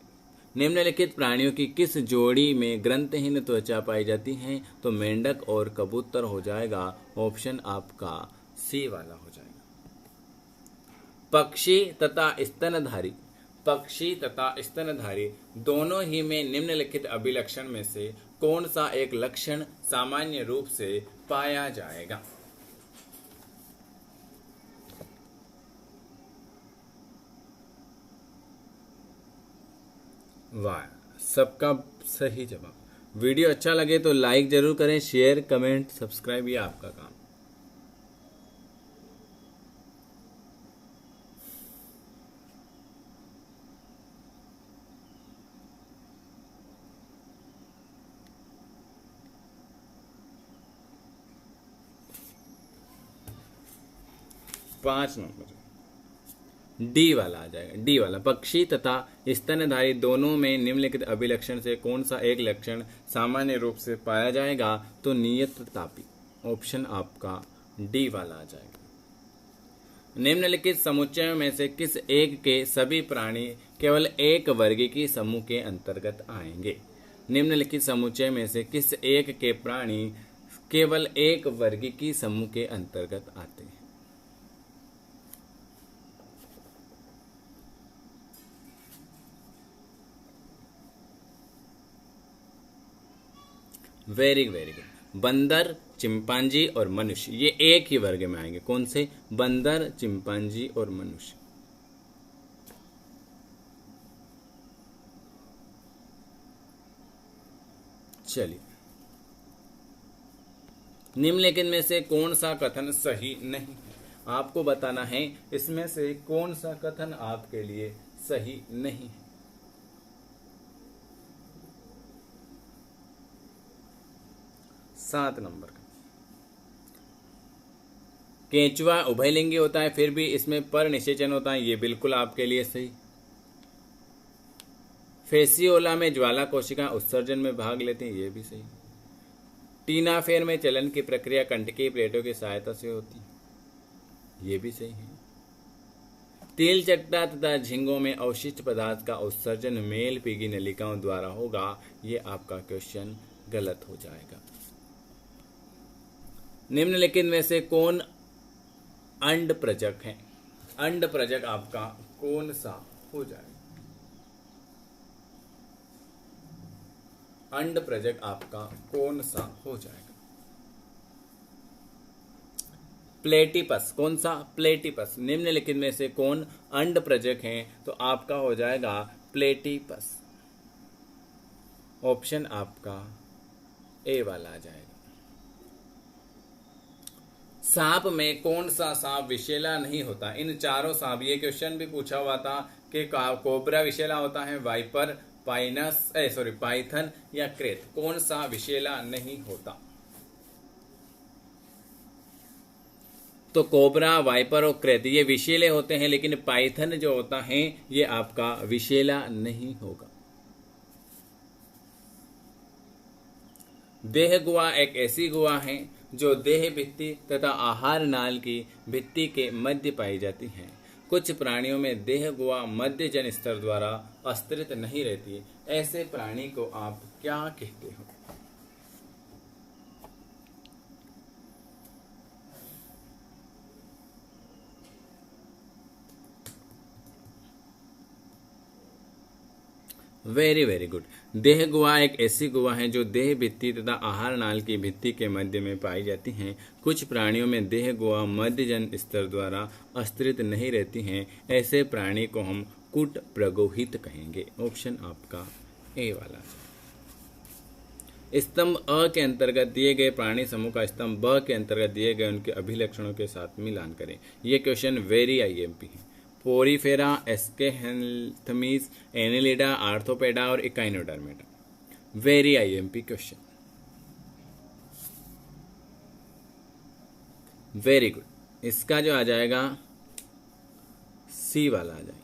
निम्नलिखित प्राणियों की किस जोड़ी में ग्रंथिहीन त्वचा पाई जाती है? तो मेंढक और कबूतर हो जाएगा। ऑप्शन आपका सी वाला हो जाएगा। पक्षी तथा स्तनधारी, पक्षी तथा स्तनधारी दोनों ही में निम्नलिखित अभिलक्षण में से कौन सा एक लक्षण सामान्य रूप से पाया जाएगा? वाह, सबका सही जवाब। वीडियो अच्छा लगे तो लाइक जरूर करें, शेयर, कमेंट, सब्सक्राइब, ये आपका काम। पांच नंबर डी वाला आ जाएगा। डी वाला, पक्षी तथा स्तनधारी दोनों में निम्नलिखित अभिलक्षण से कौन सा एक लक्षण सामान्य रूप से पाया जाएगा? तो नियततापी। ऑप्शन आपका डी वाला आ जाएगा। निम्नलिखित समुच्चयों में से किस एक के सभी प्राणी केवल एक वर्गीय समूह के अंतर्गत आएंगे? निम्नलिखित समुच्चय में से किस एक के प्राणी केवल एक वर्गीय समूह के अंतर्गत आते हैं? Very very good. बंदर, चिंपांजी और मनुष्य, ये एक ही वर्ग में आएंगे। कौन से? बंदर, चिंपांजी और मनुष्य। चलिए, निम्नलिखित में से कौन सा कथन सही नहीं है? आपको बताना है इसमें से कौन सा कथन आपके लिए सही नहीं है। 7 नंबर का। केंचुआ उभयलिंगी होता है, फिर भी इसमें पर निषेचन होता है, ये बिल्कुल आपके लिए सही। फेसियोला में ज्वाला कोशिका उत्सर्जन में भाग लेते हैं, ये भी सही। टीनाफेर में चलन की प्रक्रिया कंटकीय प्लेटों की सहायता से होती है, ये भी सही है। तिल चट्टा तथा झिंगों में अवशिष्ट पदार्थ का उत्सर्जन मेल पीगी नलिकाओं द्वारा होगा, ये आपका क्वेश्चन गलत हो जाएगा। निम्नलिखित में से कौन अंड प्रजक है? अंड प्रजक आपका कौन सा हो जाएगा? अंड प्रजक आपका कौन सा हो जाएगा? प्लेटिपस। कौन सा? प्लेटिपस। निम्नलिखित में से कौन अंड प्रजक है? तो आपका हो जाएगा प्लेटिपस। ऑप्शन आपका ए वाला आ जाएगा। सांप में कौन सा सांप विषैला नहीं होता? इन चारों सांप, ये क्वेश्चन भी पूछा हुआ था कि कोबरा विषैला होता है, वाइपर, पाइथन या क्रेत, कौन सा विषैला नहीं होता? तो कोबरा, वाइपर और क्रेत ये विषैले होते हैं, लेकिन पाइथन जो होता है ये आपका विषैला नहीं होगा। देह गुहा एक ऐसी गुहा है जो देह भित्ति तथा आहार नाल की भित्ति के मध्य पाई जाती है। कुछ प्राणियों में देह गुहा मध्य जन स्तर द्वारा अस्तित्व नहीं रहती, ऐसे प्राणी को आप क्या कहते हो? Very very good. देह गुहा एक ऐसी गुहा है जो देह भित्ति तथा आहार नाल की भित्ति के मध्य में पाई जाती हैं। कुछ प्राणियों में देह गुहा मध्य जन स्तर द्वारा अस्तित्व नहीं रहती हैं, ऐसे प्राणी को हम कुट प्रगोहित कहेंगे। ऑप्शन आपका ए वाला। स्तंभ अ के अंतर्गत दिए गए प्राणी समूह का स्तंभ ब के अंतर्गत दिए गए उनके अभिलक्षणों के साथ मिलान करें। ये क्वेश्चन वेरी आईएमपी है। पोरीफेरा, एस्केहेल्थमीज, एनिलिडा, आर्थोपेडा और Echinodermata. Very IMP question. Very good. इसका जो आ जाएगा सी वाला आ जाएगा।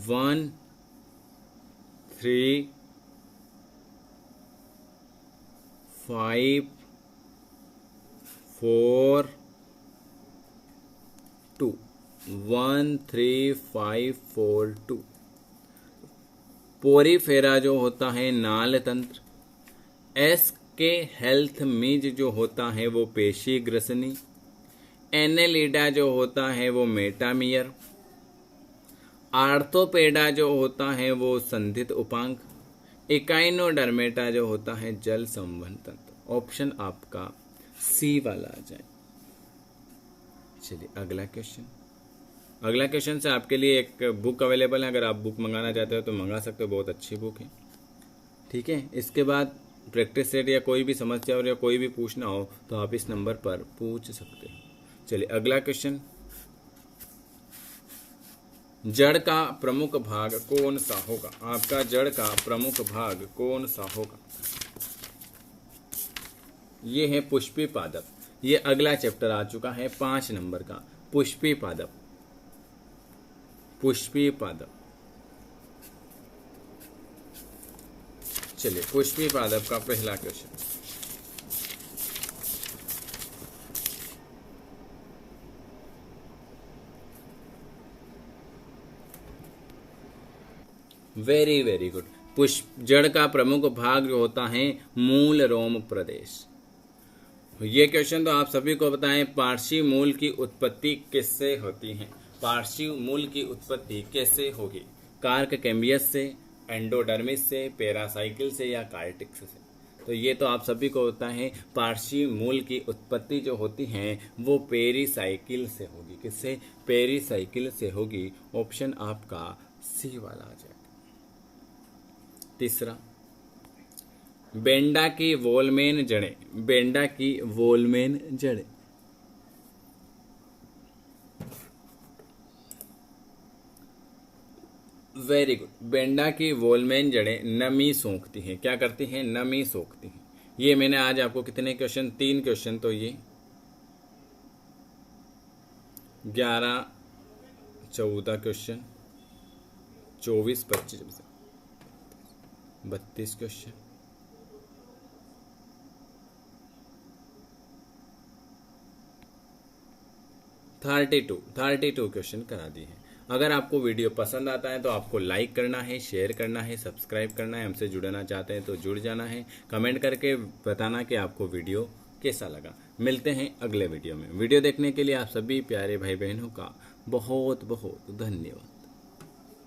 1, 3, 5, 4, 2। 1, 3, 5, 4, 2। पोरीफेरा जो होता है नाल तंत्र, एस के हेल्थ मीज जो होता है वो पेशी ग्रसनी, एनेलिडा जो होता है वो मेटामियर, आर्थोपेडा जो होता है वो संधित उपांग, इकाइनोडर्मेटा जो होता है जल संवहन तंत्र। ऑप्शन आपका सी वाला आ जाए। चलिए अगला क्वेश्चन। अगला क्वेश्चन से आपके लिए एक बुक अवेलेबल है, अगर आप बुक मंगाना चाहते हो तो मंगा सकते हो, बहुत अच्छी बुक है। ठीक है, इसके बाद प्रैक्टिस सेट या कोई भी समस्या हो या कोई भी पूछना हो तो आप इस नंबर पर पूछ सकते हो। चलिए अगला क्वेश्चन। जड़ का प्रमुख भाग कौन सा होगा? आपका जड़ का प्रमुख भाग कौन सा होगा? ये है पुष्पी पादप। ये अगला चैप्टर आ चुका है 5 नंबर का, पुष्पी पादप। पुष्पी पादप। चलिए पुष्पी पादप का पहला क्वेश्चन। Very very good. पुष्प जड़ का प्रमुख भाग जो होता है मूल रोम प्रदेश। ये क्वेश्चन तो आप सभी को पता है। पार्श्वी मूल की उत्पत्ति किससे होती है? पार्श्वी मूल की उत्पत्ति कैसे होगी? कार्क कैम्बियस से, एंडोडर्मिस से, पेरासाइकिल से या कार्टिक्स से? तो ये तो आप सभी को होता है। पार्श्वी मूल की उत्पत्ति जो होती है वो पेरीसाइकिल से होगी। किससे? पेरीसाइकिल से होगी। ऑप्शन आपका सी वाला आ जाएगा। तीसरा, बेंडा की वोलमेन जड़ें। बेंडा की वोलमेन जड़ें। Very good. बेंडा की वोलमेन जड़ें नमी सोखती हैं। क्या करती हैं? नमी सोखती हैं। ये मैंने आज आपको कितने क्वेश्चन, 3 क्वेश्चन, तो ये 11, 14 क्वेश्चन, 24, 25, 32 क्वेश्चन, 32 क्वेश्चन करा दिए हैं। अगर आपको वीडियो पसंद आता है तो आपको लाइक करना है, शेयर करना है, सब्सक्राइब करना है, हमसे जुड़ना चाहते हैं तो जुड़ जाना है, कमेंट करके बताना कि आपको वीडियो कैसा लगा। मिलते हैं अगले वीडियो में। वीडियो देखने के लिए आप सभी प्यारे भाई बहनों का बहुत बहुत धन्यवाद।